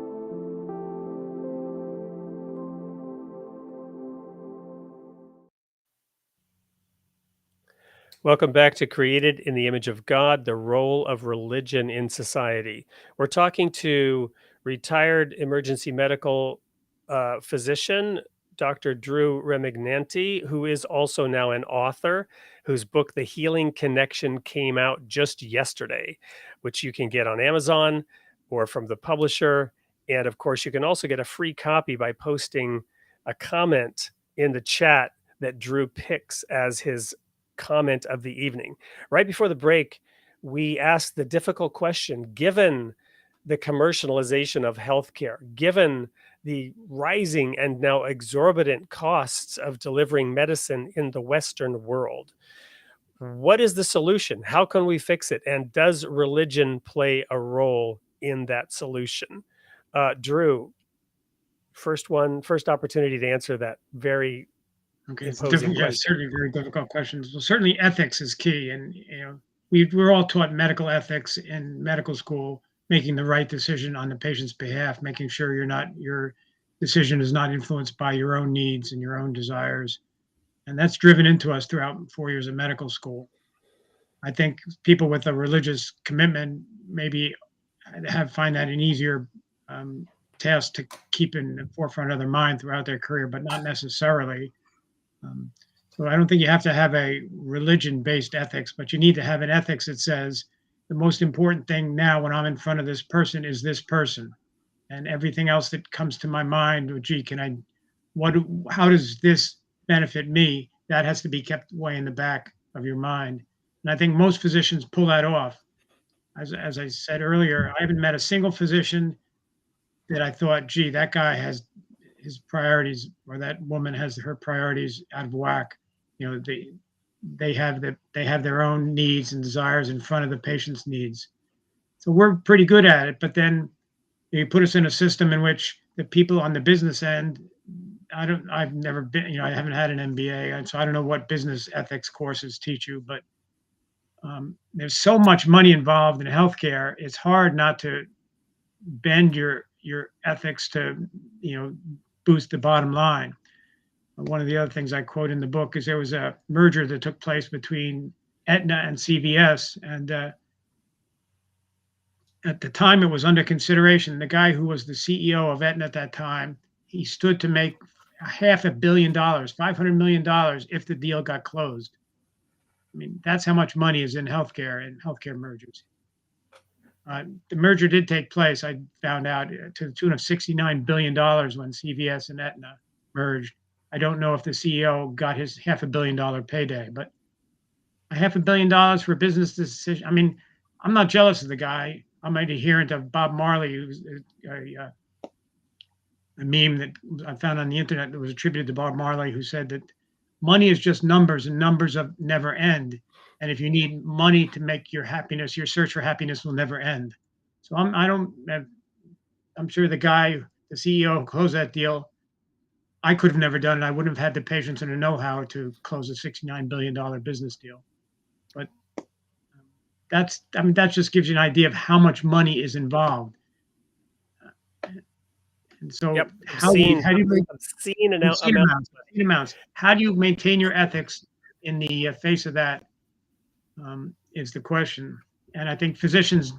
Welcome back to Created in the Image of God, the Role of Religion in Society. We're talking to retired emergency medical physician, Dr. Drew Remignanti, who is also now an author, whose book, The Healing Connection, came out just yesterday, which you can get on Amazon or from the publisher. And of course, you can also get a free copy by posting a comment in the chat that Drew picks as his comment of the evening. Right before the break, we asked the difficult question, given the commercialization of healthcare, given the rising and now exorbitant costs of delivering medicine in the Western world, what is the solution? How can we fix it? And does religion play a role in that solution? Drew, first opportunity to answer that very It's imposing question. certainly very difficult questions. Well, certainly ethics is key, and we're all taught medical ethics in medical school, making the right decision on the patient's behalf, making sure your decision is not influenced by your own needs and your own desires, and that's driven into us throughout 4 years of medical school. I think people with a religious commitment maybe find that an easier task to keep in the forefront of their mind throughout their career, but not necessarily. So I don't think you have to have a religion-based ethics, but you need to have an ethics that says the most important thing now when I'm in front of this person is this person, and everything else that comes to my mind, gee, how does this benefit me? That has to be kept way in the back of your mind. And I think most physicians pull that off. As I said earlier, I haven't met a single physician that I thought, gee, that guy has his priorities, or that woman has her priorities out of whack. They have their own needs and desires in front of the patient's needs. So we're pretty good at it, but then you put us in a system in which the people on the business end, I've never been, I haven't had an MBA, and so I don't know what business ethics courses teach you, but there's so much money involved in healthcare. It's hard not to bend your ethics to, boost the bottom line. One of the other things I quote in the book is there was a merger that took place between Aetna and CVS, and at the time it was under consideration. The guy who was the CEO of Aetna at that time, he stood to make $500 million, $500 million if the deal got closed. I mean, that's how much money is in healthcare and healthcare mergers. The merger did take place, I found out, to the tune of $69 billion when CVS and Aetna merged. I don't know if the CEO got his $500 million payday, but $500 million for a business decision. I mean, I'm not jealous of the guy. I'm an adherent of Bob Marley, who's a meme that I found on the internet that was attributed to Bob Marley, who said that money is just numbers, and numbers never end. And if you need money to make your search for happiness will never end. So I'm sure the CEO who closed that deal, I could have never done it. I wouldn't have had the patience and the know-how to close a $69 billion business deal. But that just gives you an idea of how much money is involved. And so how do you amounts. How do you maintain your ethics in the face of that? Is the question. And I think physicians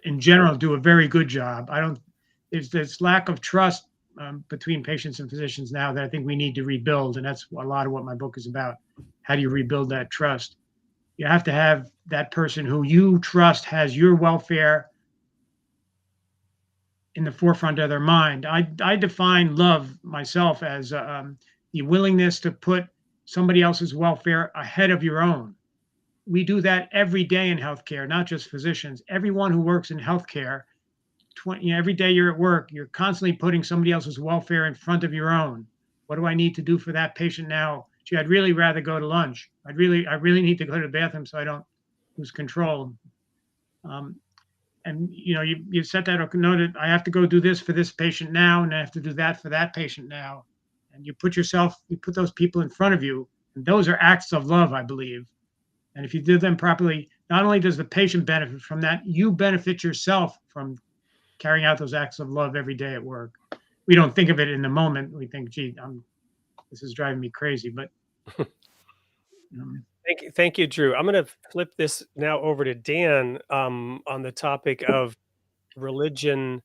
in general do a very good job. There's this lack of trust between patients and physicians now that I think we need to rebuild. And that's a lot of what my book is about. How do you rebuild that trust? You have to have that person who you trust has your welfare in the forefront of their mind. I define love myself as the willingness to put somebody else's welfare ahead of your own. We do that every day in healthcare, not just physicians. Everyone who works in healthcare, every day you're at work, you're constantly putting somebody else's welfare in front of your own. What do I need to do for that patient now? Gee, I'd really rather go to lunch. I really need to go to the bathroom so I don't lose control. And you set that noted, I have to go do this for this patient now, and I have to do that for that patient now. And you put those people in front of you, and those are acts of love, I believe. And if you do them properly, not only does the patient benefit from that, you benefit yourself from carrying out those acts of love every day at work. We don't think of it in the moment. We think, gee, this is driving me crazy. But Thank you, Drew. I'm going to flip this now over to Dan on the topic of religion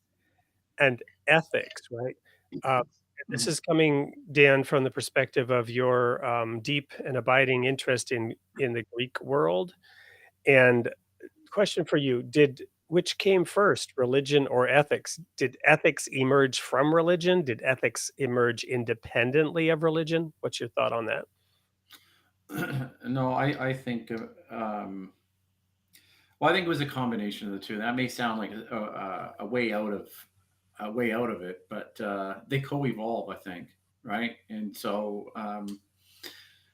and ethics, right? This is coming, Dan, from the perspective of your deep and abiding interest in the Greek world. And question for you, which came first, religion or ethics? Did ethics emerge from religion? Did ethics emerge independently of religion? What's your thought on that? No, I think well, I think it was a combination of the two. That may sound like a way out of it, but they co-evolve, I think, right? And so,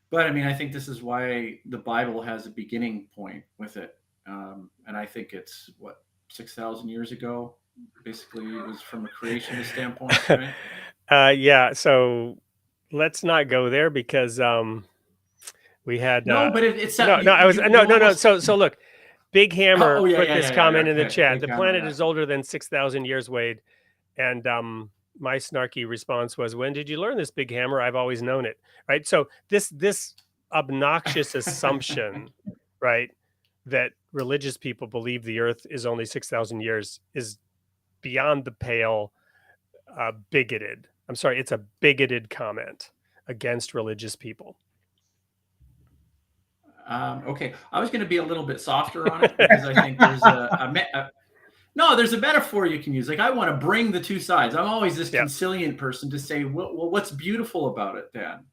but I mean, I think this is why the Bible has a beginning point with it, and I think it's 6,000 years ago. Basically, it was from a creationist standpoint, right? Yeah. So let's not go there because we had no, but it's no. So look. Big Hammer put this comment in the chat. The planet is older than 6,000 years, Wade. And my snarky response was, when did you learn this, Big Hammer? I've always known it. Right. So this obnoxious assumption, right, that religious people believe the earth is only 6,000 years is beyond the pale, bigoted. I'm sorry, it's a bigoted comment against religious people. Okay, I was going to be a little bit softer on it because I think there's there's a metaphor you can use. Like, I want to bring the two sides. I'm always this conciliant person to say, well, what's beautiful about it then?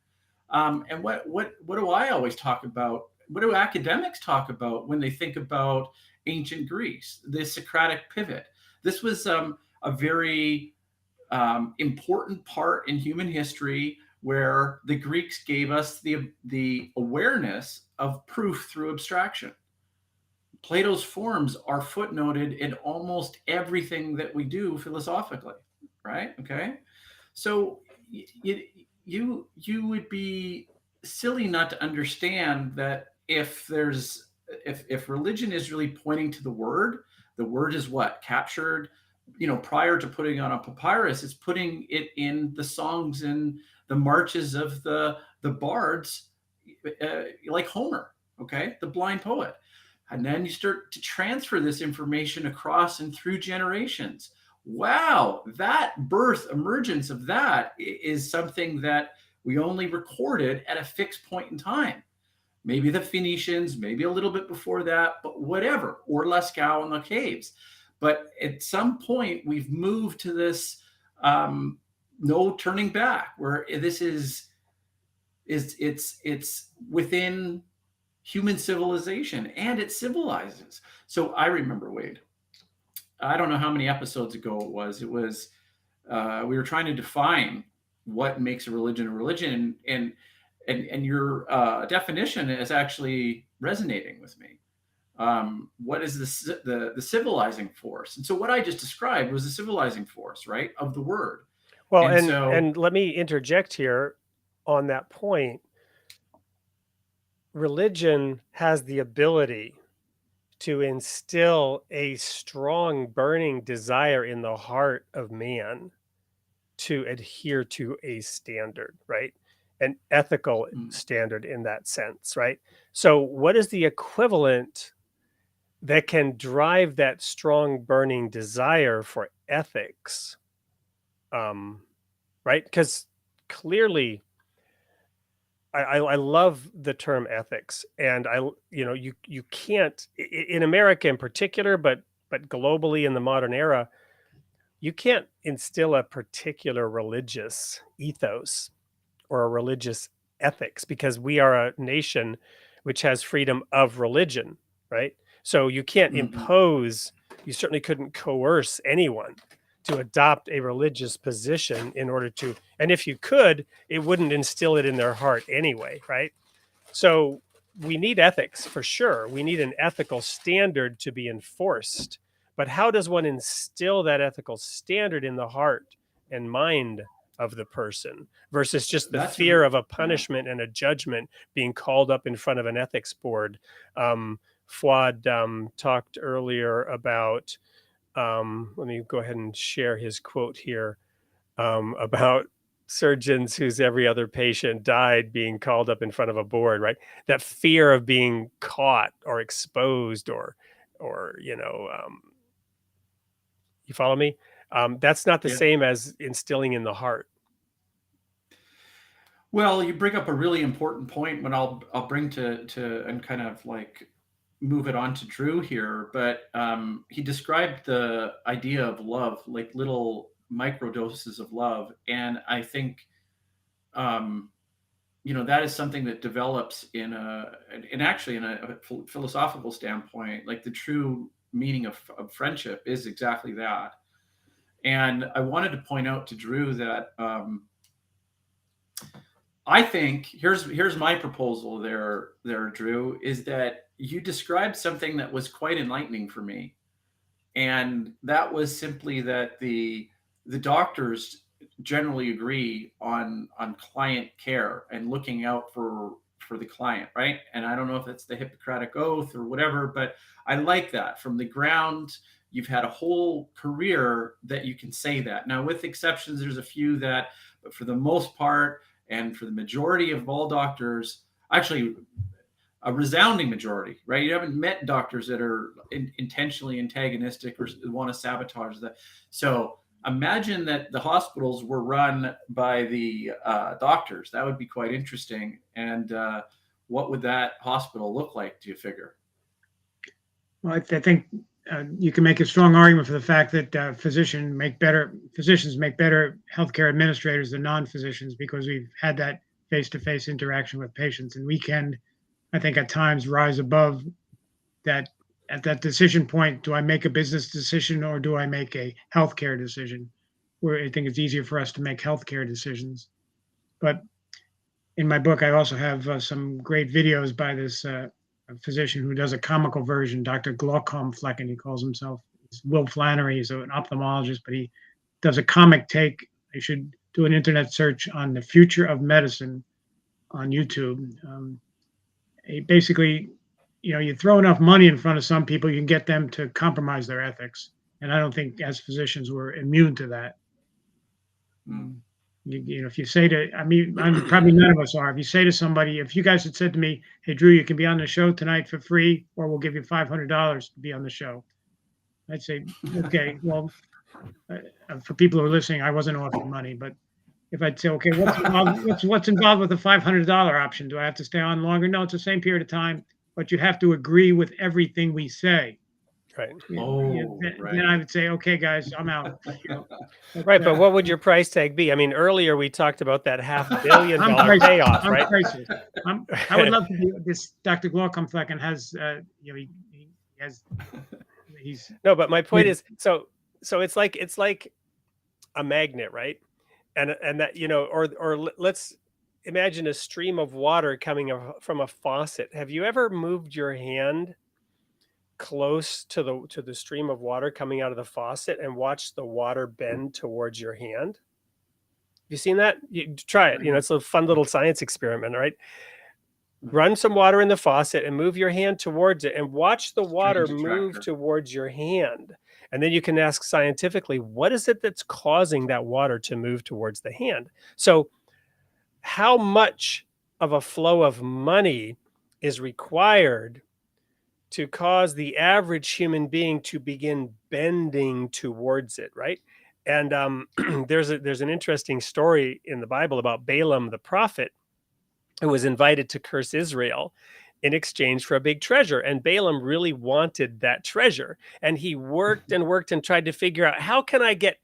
And what do I always talk about? What do academics talk about when they think about ancient Greece, the Socratic pivot? This was a very important part in human history where the Greeks gave us the awareness of proof through abstraction. Plato's forms are footnoted in almost everything that we do philosophically, right? Okay, so you would be silly not to understand that if religion is really pointing to the word is what captured, prior to putting on a papyrus, it's putting it in the songs and the marches of the bards, like Homer, okay, the blind poet. And then you start to transfer this information across and through generations. Wow, that emergence of that is something that we only recorded at a fixed point in time. Maybe the Phoenicians, maybe a little bit before that, but whatever, or Lascaux in the caves. But at some point, we've moved to this no turning back, where this is it's within human civilization, and it civilizes. So I remember, Wade, I don't know how many episodes ago it was. It was we were trying to define what makes a religion, and your definition is actually resonating with me. What is the civilizing force? And so what I just described was the civilizing force, right, of the word. Well, and let me interject here on that point. Religion has the ability to instill a strong, burning desire in the heart of man to adhere to a standard, right? An ethical standard in that sense, right? So what is the equivalent that can drive that strong, burning desire for ethics? Right? Because clearly, I love the term ethics, and you can't, in America in particular, but globally in the modern era, you can't instill a particular religious ethos or a religious ethics, because we are a nation which has freedom of religion, right? So you can't impose, you certainly couldn't coerce anyone to adopt a religious position in order to, and if you could, it wouldn't instill it in their heart anyway, right? So we need ethics for sure. We need an ethical standard to be enforced. But how does one instill that ethical standard in the heart and mind of the person versus just the fear of a punishment and a judgment being called up in front of an ethics board? Fuad talked earlier about, let me go ahead and share his quote here, about surgeons whose every other patient died being called up in front of a board, right? That fear of being caught or exposed or you follow me? That's not the same as instilling in the heart. Well, you bring up a really important point when I'll bring to and kind of like move it on to Drew here, but he described the idea of love, like little micro doses of love, and I think that is something that develops in a philosophical standpoint. Like the true meaning of friendship is exactly that. And I wanted to point out to Drew that I think here's my proposal there, Drew, is that you described something that was quite enlightening for me. And that was simply that the doctors generally agree on client care and looking out for the client, right? And I don't know if it's the Hippocratic Oath or whatever, but I like that. From the ground, you've had a whole career that you can say that. Now, with exceptions, there's a few that, but for the most part, and for the majority of all doctors, actually a resounding majority, right? You haven't met doctors that are intentionally antagonistic or want to sabotage that. So imagine that the hospitals were run by the doctors. That would be quite interesting. And what would that hospital look like, do you figure? Well, I think you can make a strong argument for the fact that physicians make better healthcare administrators than non-physicians, because we've had that face-to-face interaction with patients, and we can, I think, at times rise above that. At that decision point, do I make a business decision or do I make a healthcare decision? Where I think it's easier for us to make healthcare decisions. But in my book, I also have some great videos by this a physician who does a comical version, Dr. Glaucom Flecken, he calls himself. It's Will Flannery. He's an ophthalmologist, but he does a comic take. You should do an internet search on the future of medicine on YouTube. Basically, you throw enough money in front of some people, you can get them to compromise their ethics. And I don't think as physicians we're immune to that. If you say to, I'm probably none of us are. If you say to somebody, if you guys had said to me, "Hey, Drew, you can be on the show tonight for free, or we'll give you $500 to be on the show," I'd say, okay, well, for people who are listening, I wasn't offering money, but if I'd say, okay, what's involved with the $500 option? Do I have to stay on longer? No, it's the same period of time, but you have to agree with everything we say. Right. Then I would say, okay, guys, I'm out. Right, but what would your price tag be? I mean, earlier we talked about that $500 million payoff, right? I would love to be this. Dr. Glaucom Flecken has, he's. No, but my point is, so it's like a magnet, right? And that, or let's imagine a stream of water coming from a faucet. Have you ever moved your hand close to the stream of water coming out of the faucet and watch the water bend towards your hand? Have you seen that? You try it. It's a fun little science experiment, right? Run some water in the faucet and move your hand towards it and watch the water move towards your hand. And then you can ask scientifically, what is it that's causing that water to move towards the hand? So how much of a flow of money is required to cause the average human being to begin bending towards it, right? And there's an interesting story in the Bible about Balaam the prophet, who was invited to curse Israel in exchange for a big treasure. And Balaam really wanted that treasure. And he worked and worked and tried to figure out, how can I get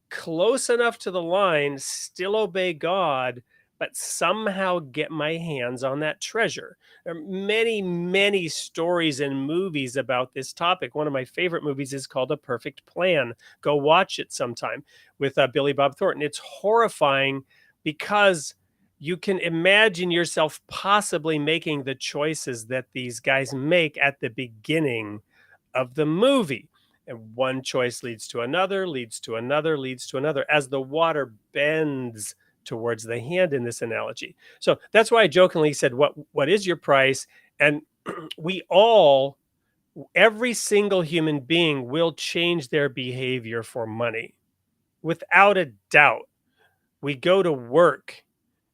close enough to the line, still obey God, but somehow get my hands on that treasure. There are many, many stories and movies about this topic. One of my favorite movies is called A Perfect Plan. Go watch it sometime, with Billy Bob Thornton. It's horrifying because you can imagine yourself possibly making the choices that these guys make at the beginning of the movie. And one choice leads to another, leads to another, leads to another, as the water bends towards the hand in this analogy. So that's why I jokingly said, what is your price? And we all, every single human being will change their behavior for money. Without a doubt. We go to work,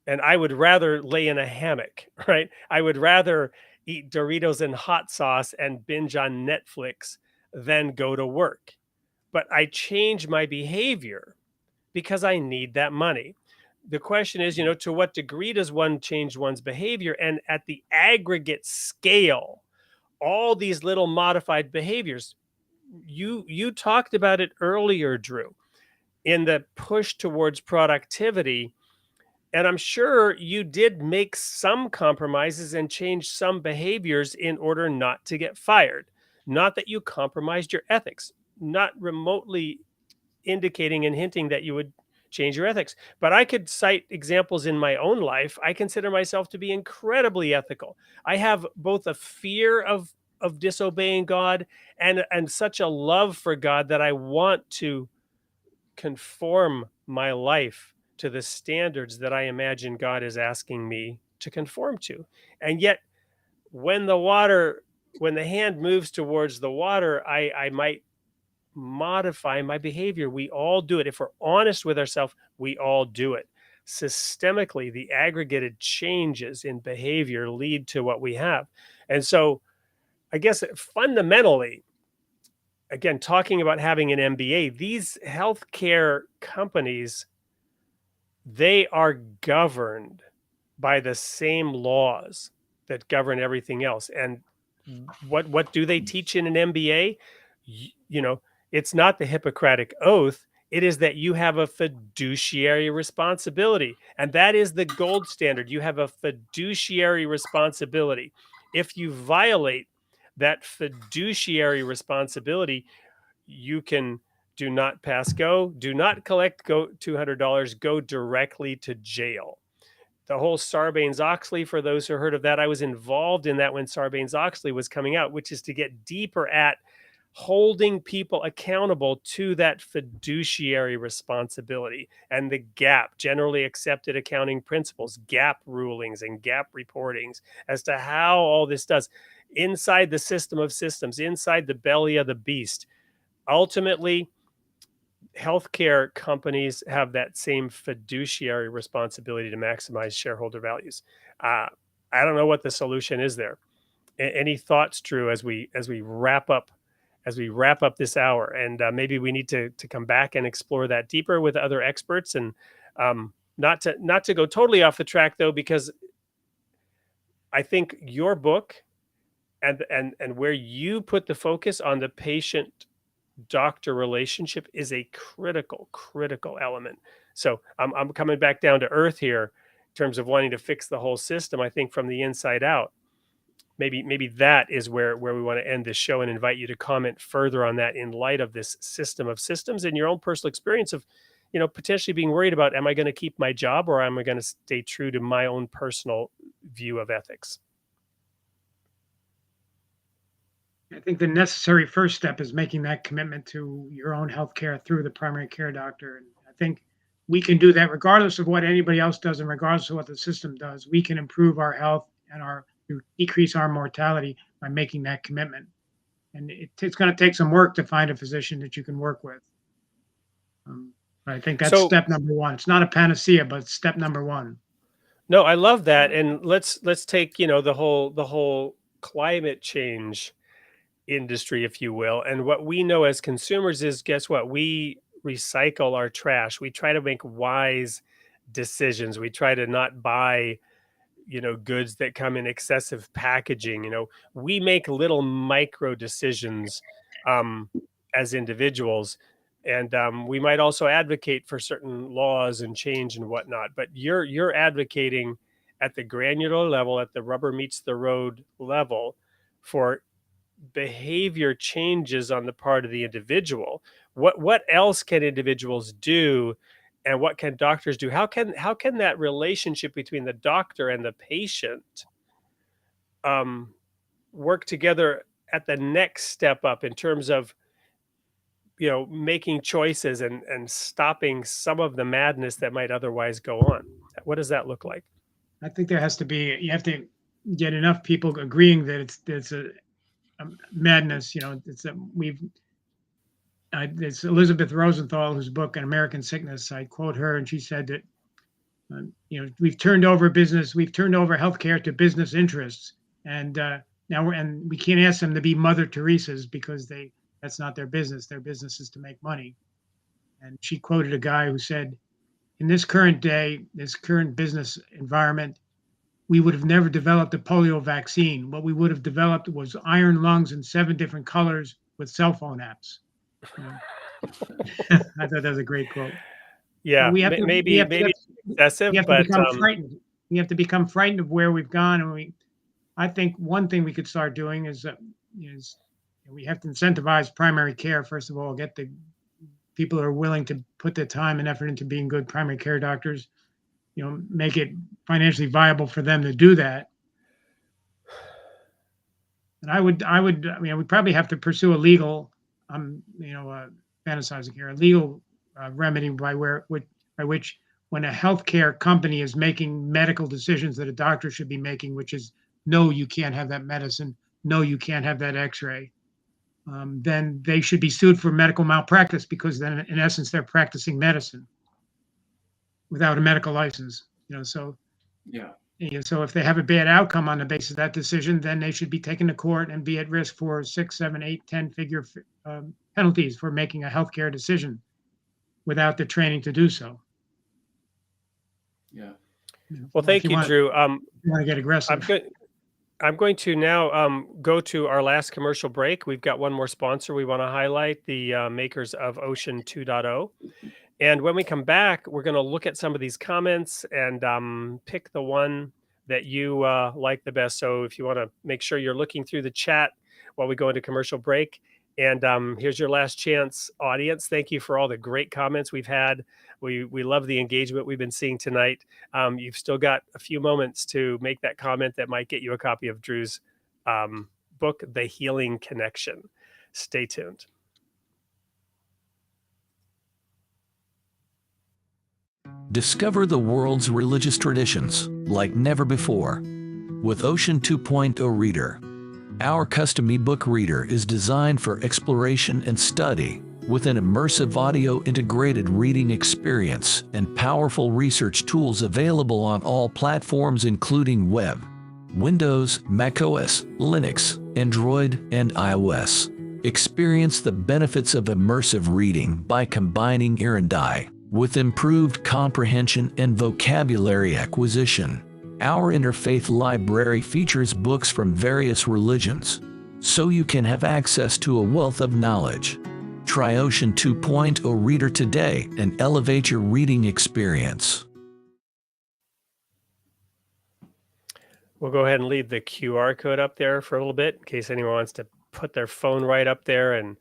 and I would rather lay in a hammock, right? I would rather eat Doritos and hot sauce and binge on Netflix than go to work. But I change my behavior because I need that money. The question is, to what degree does one change one's behavior? And at the aggregate scale, all these little modified behaviors, you talked about it earlier, Drew, in the push towards productivity. And I'm sure you did make some compromises and change some behaviors in order not to get fired. Not that you compromised your ethics, not remotely indicating and hinting that you would change your ethics. But I could cite examples in my own life. I consider myself to be incredibly ethical. I have both a fear of disobeying God and such a love for God that I want to conform my life to the standards that I imagine God is asking me to conform to. And yet, when the hand moves towards the water, I might modify my behavior. We all do it. If we're honest with ourselves, we all do it. Systemically, the aggregated changes in behavior lead to what we have. And so, I guess fundamentally, again, talking about having an MBA, these healthcare companies, they are governed by the same laws that govern everything else. And what do they teach in an MBA? It's not the Hippocratic Oath. It is that you have a fiduciary responsibility. And that is the gold standard. You have a fiduciary responsibility. If you violate that fiduciary responsibility, you can do not pass go, do not collect go $200, go directly to jail. The whole Sarbanes-Oxley, for those who heard of that, I was involved in that when Sarbanes-Oxley was coming out, which is to get deeper at holding people accountable to that fiduciary responsibility and the GAAP, generally accepted accounting principles, GAAP rulings and GAAP reportings as to how all this does inside the system of systems, inside the belly of the beast. Ultimately, healthcare companies have that same fiduciary responsibility to maximize shareholder values. I don't know what the solution is there. Any thoughts, Drew, as we wrap up this hour? And maybe we need to come back and explore that deeper with other experts, and not to go totally off the track though, because I think your book and where you put the focus on the patient doctor relationship is a critical element. So I'm coming back down to earth here in terms of wanting to fix the whole system. I think from the inside out. Maybe that is where we want to end this show, and invite you to comment further on that in light of this system of systems and your own personal experience of, potentially being worried about, am I going to keep my job, or am I going to stay true to my own personal view of ethics? I think the necessary first step is making that commitment to your own healthcare through the primary care doctor. And I think we can do that regardless of what anybody else does and regardless of what the system does. We can improve our health and decrease our mortality by making that commitment. And it's going to take some work to find a physician that you can work with. But I think that's step number one. It's not a panacea, but it's step number one. No, I love that. And let's take, the whole climate change industry, if you will. And what we know as consumers is, guess what? We recycle our trash. We try to make wise decisions. We try to not buy, goods that come in excessive packaging. We make little micro decisions as individuals. And we might also advocate for certain laws and change and whatnot. But you're advocating at the granular level, at the rubber meets the road level, for behavior changes on the part of the individual. What else can individuals do, and what can doctors do? How can that relationship between the doctor and the patient work together at the next step up in terms of, making choices and stopping some of the madness that might otherwise go on? What does that look like? I think there has to be, you have to get enough people agreeing that it's a madness. It's Elizabeth Rosenthal, whose book, An American Sickness, I quote her, and she said that, we've turned over healthcare to business interests. And now we can't ask them to be Mother Teresa's, because that's not their business. Their business is to make money. And she quoted a guy who said, in this current business environment, we would have never developed a polio vaccine. What we would have developed was iron lungs in 7 different colors with cell phone apps. I thought that was a great quote. Yeah, maybe excessive, but become frightened. We have to become frightened of where we've gone, and I think one thing we could start doing is we have to incentivize primary care. First of all, get the people who are willing to put their time and effort into being good primary care doctors. Make it financially viable for them to do that. And we probably have to pursue a legal, fantasizing here, a legal remedy by which, when a healthcare company is making medical decisions that a doctor should be making, which is, no, you can't have that medicine, no, you can't have that X-ray, then they should be sued for medical malpractice, because then, in essence, they're practicing medicine without a medical license. So if they have a bad outcome on the basis of that decision, then they should be taken to court and be at risk for 6, 7, 8, 10-figure penalties for making a healthcare decision without the training to do so. Yeah. Well, thank you, Drew. You want to get aggressive? I'm going to now go to our last commercial break. We've got one more sponsor we want to highlight, the makers of Ocean 2.0. And when we come back, we're going to look at some of these comments and pick the one that you like the best. So if you want to make sure you're looking through the chat while we go into commercial break. And here's your last chance, audience. Thank you for all the great comments we've had. We love the engagement we've been seeing tonight. You've still got a few moments to make that comment that might get you a copy of Drew's book, The Healing Connection. Stay tuned. Discover the world's religious traditions like never before with Ocean 2.0 Reader. Our custom ebook reader is designed for exploration and study with an immersive audio integrated reading experience and powerful research tools available on all platforms including web, Windows, macOS, Linux, Android, and iOS. Experience the benefits of immersive reading by combining ear and eye with improved comprehension and vocabulary acquisition. Our interfaith library features books from various religions, so you can have access to a wealth of knowledge. Try Ocean 2.0 Reader today and elevate your reading experience. We'll go ahead and leave the QR code up there for a little bit in case anyone wants to put their phone right up there and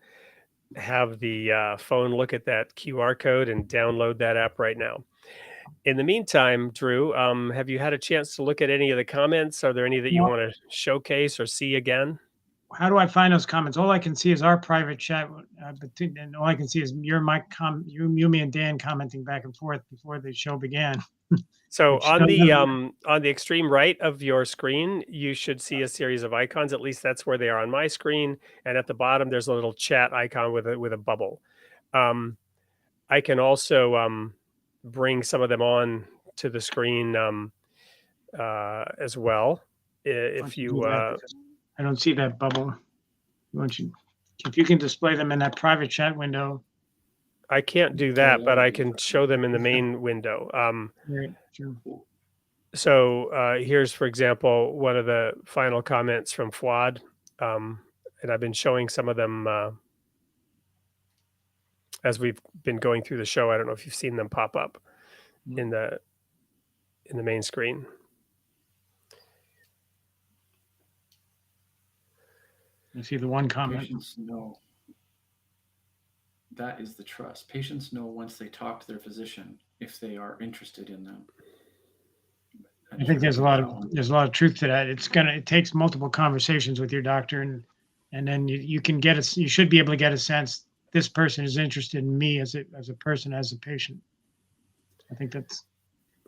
have the phone look at that QR code and download that app right now. In the meantime, Drew, have you had a chance to look at any of the comments? Are there any that you want to showcase or see again? How do I find those comments? All I can see is our private chat, and all I can see is you, me, and Dan commenting back and forth before the show began. So on the extreme right of your screen, you should see a series of icons. At least that's where they are on my screen. And at the bottom, there's a little chat icon with a bubble. I can also bring some of them on to the screen as well. If you, I don't see that bubble. If you can display them in that private chat window. I can't do that, but I can show them in the main window. Right, sure. So here's, for example, one of the final comments from Fuad, and I've been showing some of them as we've been going through the show. I don't know if you've seen them pop up in the main screen. I see the one comment. Patients know. That is the trust. Patients know once they talk to their physician if they are interested in them. I think there's a lot of truth to that. It takes multiple conversations with your doctor, and then you should be able to get a sense this person is interested in me as a person, as a patient. I think that's.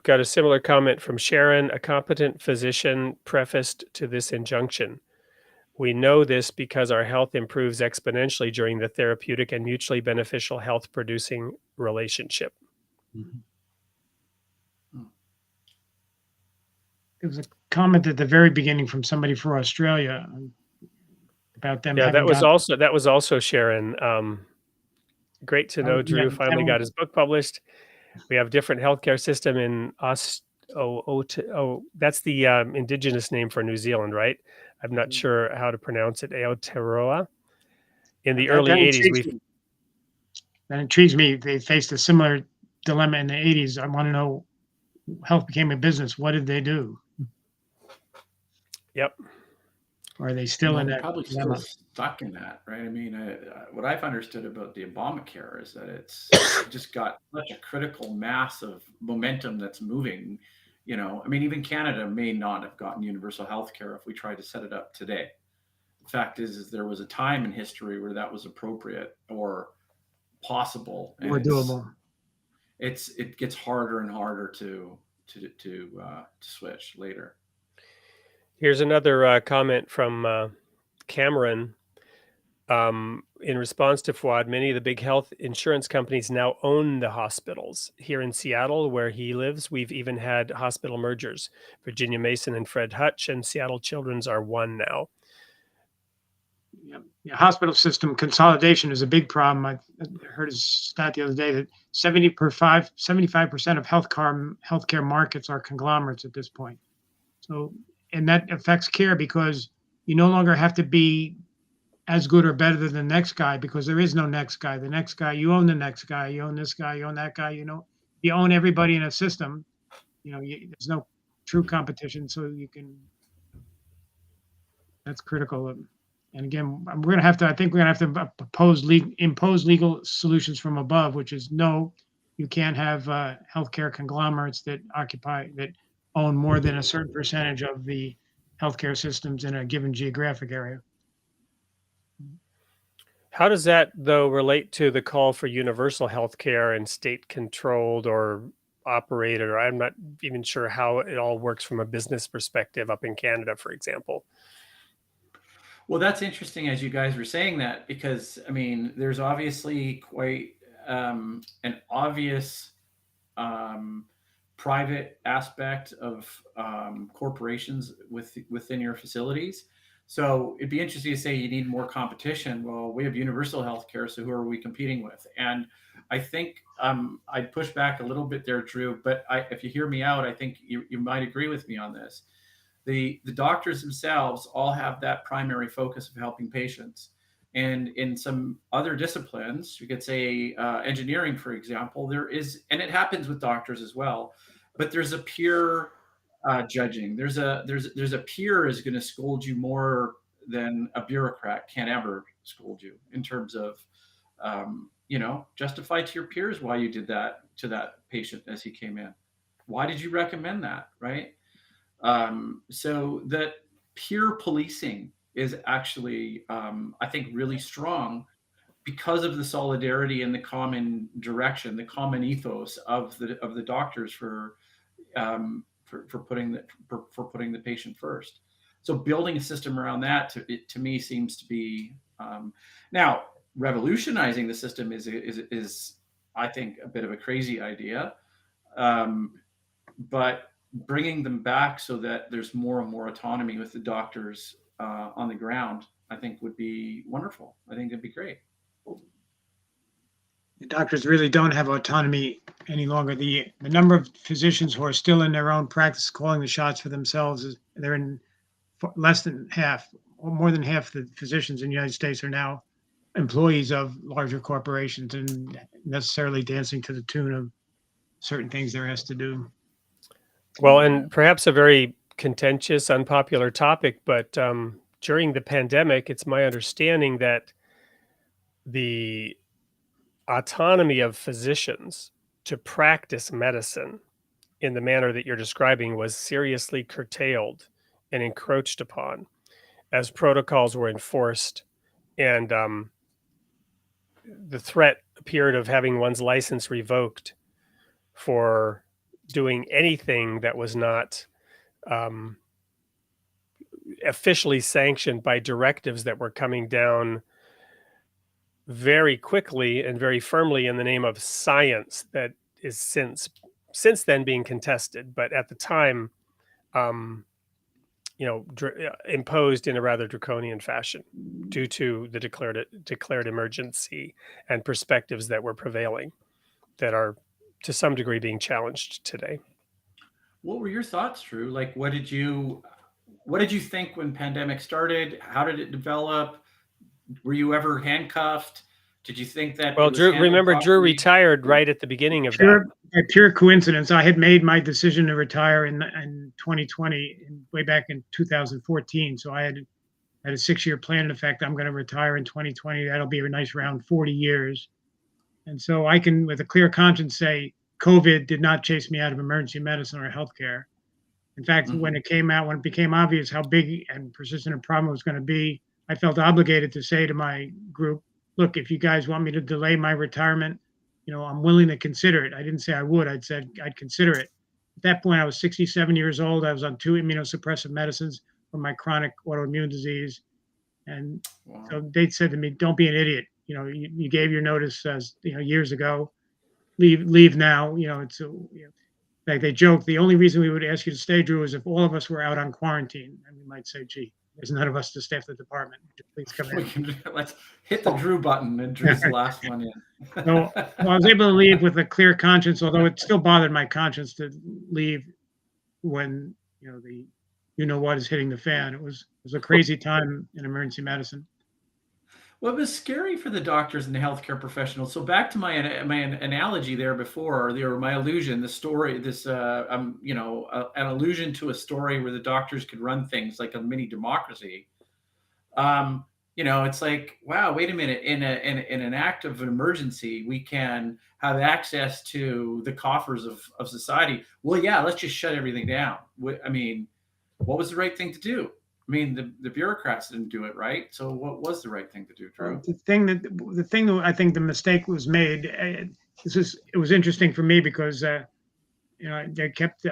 Got a similar comment from Sharon. A competent physician prefaced to this injunction: we know this because our health improves exponentially during the therapeutic and mutually beneficial health producing relationship. Mm-hmm. There was a comment at the very beginning from somebody from Australia about them. Yeah, that was also Sharon. Great to know Drew finally got his book published. We have different healthcare system in that's the indigenous name for New Zealand, right? I'm not sure how to pronounce it. Aotearoa. In the early 80s, that intrigues me. They faced a similar dilemma in the 80s. I want to know, health became a business. What did they do? Yep. Or are they still in that? Probably still stuck in that, right? I mean, what I've understood about the Obamacare is that it's just got such a critical mass of momentum that's moving. I mean, even Canada may not have gotten universal health care if we tried to set it up today. The fact is there was a time in history where that was appropriate or possible, and or doable. It gets harder and harder to switch later. Here's another comment from Cameron. In response to Fuad, many of the big health insurance companies now own the hospitals. Here in Seattle, where he lives, we've even had hospital mergers. Virginia Mason and Fred Hutch and Seattle Children's are one now. Yeah, hospital system consolidation is a big problem. I heard a stat the other day that 75% of healthcare markets are conglomerates at this point. So, and that affects care because you no longer have to be as good or better than the next guy because there is no next guy. The next guy, you own the next guy, you own this guy, you own that guy, you own everybody in a system. There's no true competition. So that's critical. And again, I think we're going to have to impose legal solutions from above, which is no, you can't have healthcare conglomerates that own more than a certain percentage of the healthcare systems in a given geographic area. How does that, though, relate to the call for universal healthcare and state-controlled or operated? Or I'm not even sure how it all works from a business perspective up in Canada, for example. Well, that's interesting as you guys were saying that, because, I mean, there's obviously quite an obvious private aspect of corporations within your facilities. So it'd be interesting to say you need more competition. Well, we have universal healthcare, so who are we competing with? And I think I'd push back a little bit there, Drew, but if you hear me out, I think you might agree with me on this. The doctors themselves all have that primary focus of helping patients. And in some other disciplines, you could say engineering, for example, there is, and it happens with doctors as well, but there's a peer judging. There's a peer is going to scold you more than a bureaucrat can ever scold you in terms of, justify to your peers why you did that to that patient as he came in. Why did you recommend that, right? So that peer policing is actually, I think, really strong because of the solidarity and the common direction, the common ethos of the doctors for putting the patient first. So building a system around that to me seems to be now revolutionizing the system is I think a bit of a crazy idea, but bringing them back so that there's more and more autonomy with the doctors on the ground, I think would be wonderful. I think it'd be great. The doctors really don't have autonomy any longer. The number of physicians who are still in their own practice calling the shots for themselves they're in less than half, or more than half the physicians in the United States are now employees of larger corporations and necessarily dancing to the tune of certain things they're asked to do. Well, and perhaps a very contentious, unpopular topic, but during the pandemic, it's my understanding that the autonomy of physicians to practice medicine in the manner that you're describing was seriously curtailed and encroached upon as protocols were enforced, and the threat appeared of having one's license revoked for doing anything that was not officially sanctioned by directives that were coming down very quickly and very firmly in the name of science that is since then being contested, but at the time, imposed in a rather draconian fashion due to the declared emergency and perspectives that were prevailing that are to some degree being challenged today. What were your thoughts, Drew? Like, what did you think when pandemic started? How did it develop? Were you ever handcuffed? Did you think that? Well, Drew retired right at the beginning of that. By pure coincidence, I had made my decision to retire in 2020, way back in 2014. So I had a 6-year plan. In fact, I'm going to retire in 2020. That'll be a nice round 40 years. And so I can, with a clear conscience, say COVID did not chase me out of emergency medicine or healthcare. In fact, when it became obvious how big and persistent a problem it was going to be, I felt obligated to say to my group, look, if you guys want me to delay my retirement, I'm willing to consider it. I didn't say I would. I'd said I'd consider it. At that point, I was 67 years old. I was on 2 immunosuppressive medicines for my chronic autoimmune disease. And so they said to me, don't be an idiot. You gave your notice years ago. Leave now. Like they joke, the only reason we would ask you to stay, Drew, is if all of us were out on quarantine. And we might say, gee, there's none of us to staff the department. Please come in. Let's hit the Drew button, and Drew's the last one in. So I was able to leave with a clear conscience, although it still bothered my conscience to leave when what is hitting the fan. It was a crazy time in emergency medicine. Well, it was scary for the doctors and the healthcare professionals. So back to my analogy there before, or my allusion, the story, an allusion to a story where the doctors could run things like a mini democracy. It's like, wow, wait a minute. In an act of an emergency, we can have access to the coffers of society. Well, yeah, let's just shut everything down. I mean, what was the right thing to do? I mean, the bureaucrats didn't do it right. So what was the right thing to do, Drew? The thing that I think the mistake was made. It was interesting for me because I kept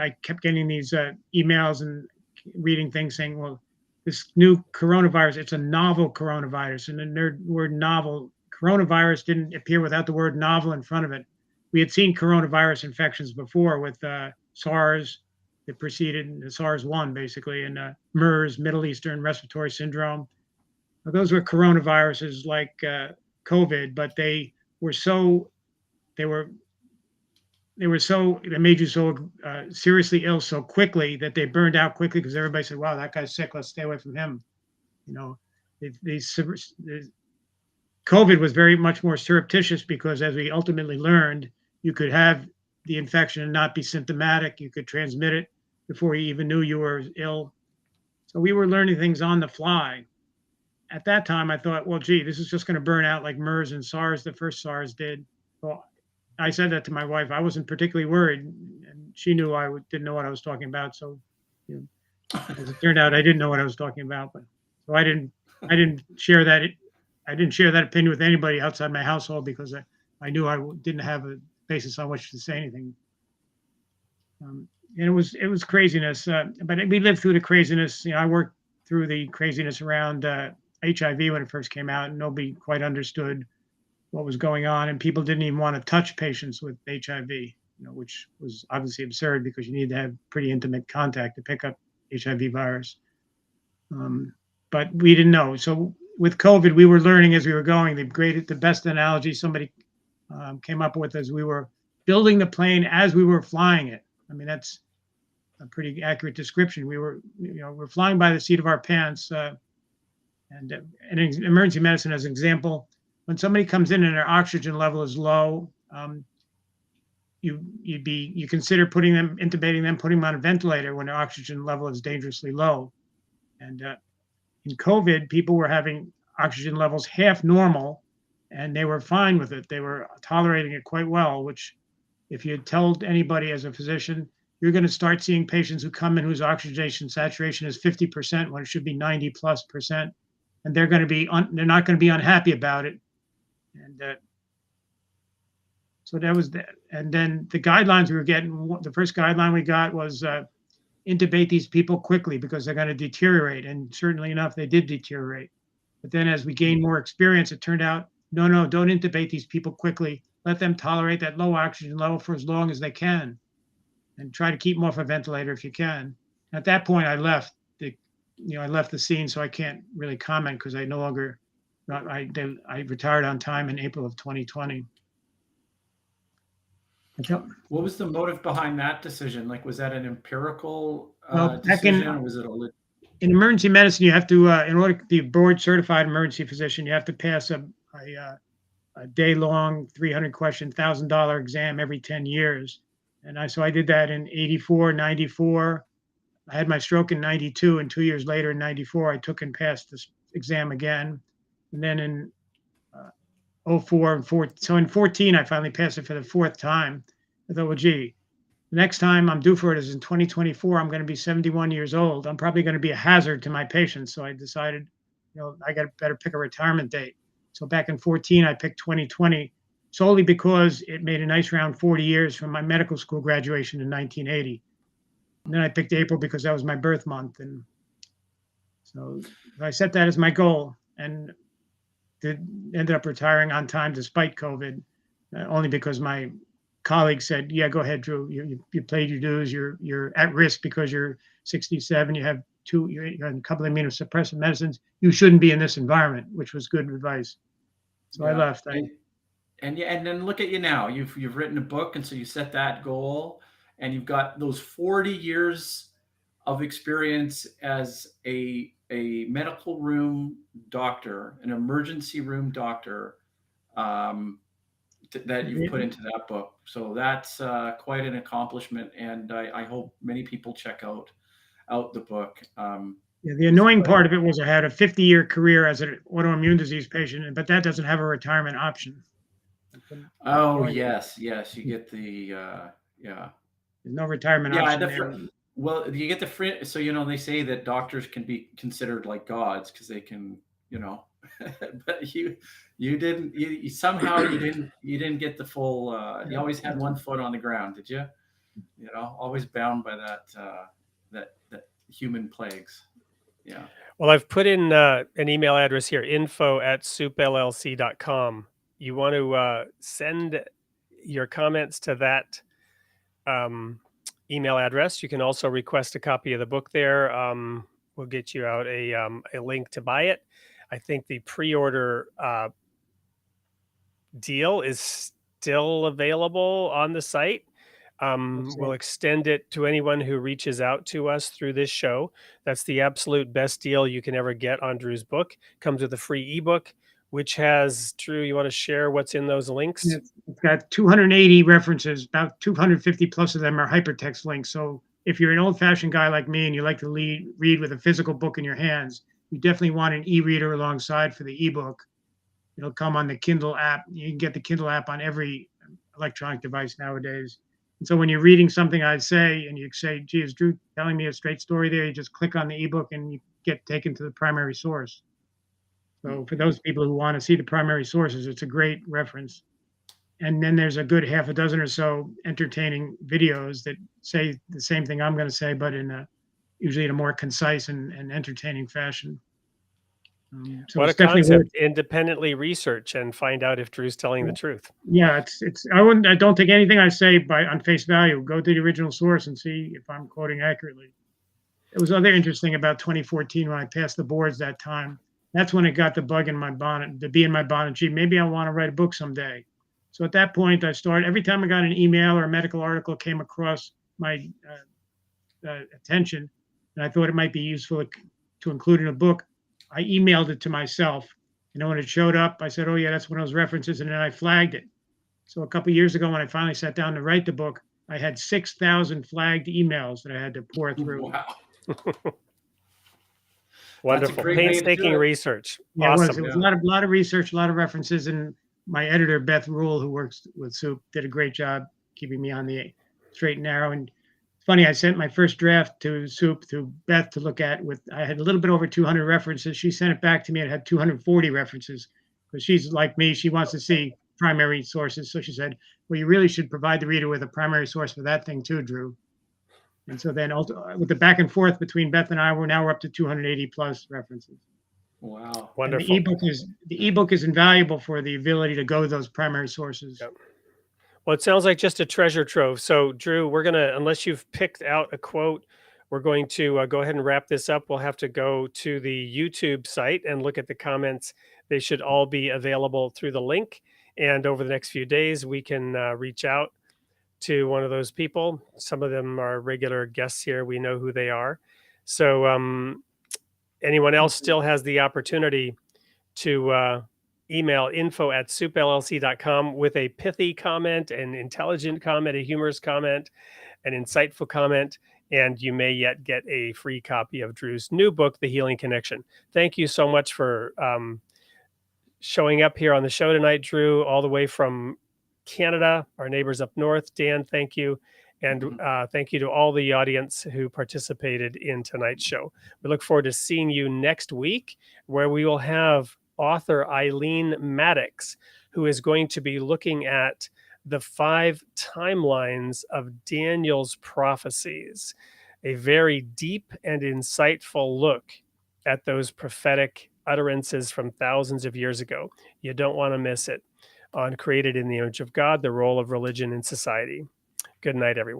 getting these emails and reading things saying, well, this new coronavirus, it's a novel coronavirus, and the word novel, coronavirus didn't appear without the word novel in front of it. We had seen coronavirus infections before with SARS. That preceded the SARS-1, basically, and MERS, Middle Eastern Respiratory Syndrome. Now, those were coronaviruses like COVID, but they made you so seriously ill so quickly that they burned out quickly because everybody said, "Wow, that guy's sick. Let's stay away from him." COVID was very much more surreptitious because, as we ultimately learned, you could have the infection and not be symptomatic. You could transmit it before you even knew you were ill. So we were learning things on the fly. At that time, I thought, well, gee, this is just going to burn out like MERS and SARS, the first SARS did. Well, I said that to my wife. I wasn't particularly worried, and she knew I didn't know what I was talking about. So, as it turned out, I didn't know what I was talking about. But so I didn't share that. I didn't share that opinion with anybody outside my household because I knew I didn't have a basis on which to say anything. And it was craziness, but we lived through the craziness. I worked through the craziness around HIV when it first came out, and nobody quite understood what was going on, and people didn't even want to touch patients with HIV, which was obviously absurd because you need to have pretty intimate contact to pick up HIV virus. But we didn't know. So with COVID, we were learning as we were going. The best analogy somebody came up with as we were building the plane as we were flying it. I mean, that's a pretty accurate description. We're flying by the seat of our pants. And in emergency medicine, as an example, when somebody comes in and their oxygen level is low, you consider putting them, intubating them, putting them on a ventilator when their oxygen level is dangerously low. And in COVID, people were having oxygen levels half normal, and they were fine with it. They were tolerating it quite well, which if you told anybody as a physician, you're going to start seeing patients who come in whose oxygenation saturation is 50% when it should be 90+%, and they're going to be they're not going to be unhappy about it. And so that was that. And then the guidelines we were getting, the first guideline we got was intubate these people quickly because they're going to deteriorate. And certainly enough, they did deteriorate. But then as we gained more experience, it turned out, no, don't intubate these people quickly. Let them tolerate that low oxygen level for as long as they can, and try to keep them off a ventilator if you can. At that point, I left the scene, so I can't really comment because I no longer, I retired on time in April of 2020. What was the motive behind that decision? Like, was that an empirical Well, decision, or was it a in emergency medicine, you have to, in order to be board certified emergency physician, you have to pass a day-long, 300-question, $1,000 exam every 10 years. And so I did that in 84, 94. I had my stroke in 92, and 2 years later in 94, I took and passed this exam again. And then in 04 and 14, so in 14, I finally passed it for the fourth time. I thought, well, gee, the next time I'm due for it is in 2024. I'm going to be 71 years old. I'm probably going to be a hazard to my patients. So I decided, I got better pick a retirement date. So back in 14, I picked 2020 solely because it made a nice round 40 years from my medical school graduation in 1980. And then I picked April because that was my birth month. And so I set that as my goal, and ended up retiring on time despite COVID, only because my colleague said, yeah, go ahead, Drew. You paid your dues. You're at risk because you're 67. You have you're on a couple of immunosuppressive medicines. You shouldn't be in this environment, which was good advice. So I left. And then look at you now. You've written a book, and so you set that goal, and you've got those 40 years of experience as a medical room doctor, an emergency room doctor, that you've put into that book. So that's quite an accomplishment, and I hope many people check out the book. The annoying part of it was I had a 50-year career as an autoimmune disease patient, but that doesn't have a retirement option. Oh, yes, you get the There's no retirement option there. Well, you get the free. So they say that doctors can be considered like gods because they can, but you didn't. You somehow you didn't get the full. You always had one foot on the ground, did you? Always bound by that human plagues. Yeah. Well, I've put in an email address here, info@soupllc.com. You want to send your comments to that email address. You can also request a copy of the book there. We'll get you out a link to buy it. I think the pre-order deal is still available on the site. We'll extend it to anyone who reaches out to us through this show. That's the absolute best deal you can ever get on Drew's book. Comes with a free ebook, which has, Drew, you want to share what's in those links? It's got 280 references, about 250 plus of them are hypertext links. So if you're an old-fashioned guy like me and you like to read with a physical book in your hands, you definitely want an e-reader alongside for the ebook. It'll come on the Kindle app. You can get the Kindle app on every electronic device nowadays. And so when you're reading something I say and you say, gee, is Drew telling me a straight story there? You just click on the ebook and you get taken to the primary source. So for those people who want to see the primary sources, it's a great reference. And then there's a good half a dozen or so entertaining videos that say the same thing I'm going to say, but usually in a more concise and entertaining fashion. So what a concept! Independently research and find out if Drew's telling the truth. Yeah, I don't take anything I say on face value. Go to the original source and see if I'm quoting accurately. It was other interesting about 2014 when I passed the boards that time. That's when it got the bug in my bonnet, the bee in my bonnet. Gee, maybe I want to write a book someday. So at that point, I started, every time I got an email or a medical article came across my attention, and I thought it might be useful to include in a book, I emailed it to myself And then when it showed up, I said, oh yeah, that's one of those references. And then I flagged it. So a couple of years ago, when I finally sat down to write the book, I had 6,000 flagged emails that I had to pour through. Wow. Wonderful. great way to do Painstaking it. research. Yeah, Awesome. it was a lot of research, a lot of references, and my editor, Beth Rule, who works with Soup, did a great job keeping me on the straight and narrow. And it's funny, I sent my first draft to Soup, to Beth, to look at. I had a little bit over 200 references. She sent it back to me. It had 240 references, because she's like me. She wants to see primary sources. So she said, well, you really should provide the reader with a primary source for that thing too, Drew. And so then with the back and forth between Beth and I, we're up to 280 plus references. Wow. Wonderful. And the ebook is invaluable for the ability to go to those primary sources. Yep. Well, it sounds like just a treasure trove. So, Drew, we're going to, unless you've picked out a quote, we're going to go ahead and wrap this up. We'll have to go to the YouTube site and look at the comments. They should all be available through the link. And over the next few days, we can reach out to one of those people. Some of them are regular guests here. We know who they are. So anyone else still has the opportunity to email info@soupllc.com with a pithy comment, an intelligent comment, a humorous comment, an insightful comment, and you may yet get a free copy of Drew's new book, The Healing Connection. Thank you so much for showing up here on the show tonight, Drew, all the way from Canada, our neighbors up north. Dan, thank you. And thank you to all the audience who participated in tonight's show. We look forward to seeing you next week, where we will have author Eileen Maddox, who is going to be looking at the 5 timelines of Daniel's prophecies, a very deep and insightful look at those prophetic utterances from thousands of years ago. You don't want to miss it on Created in the Image of God, the Role of Religion in Society. Good night, everyone.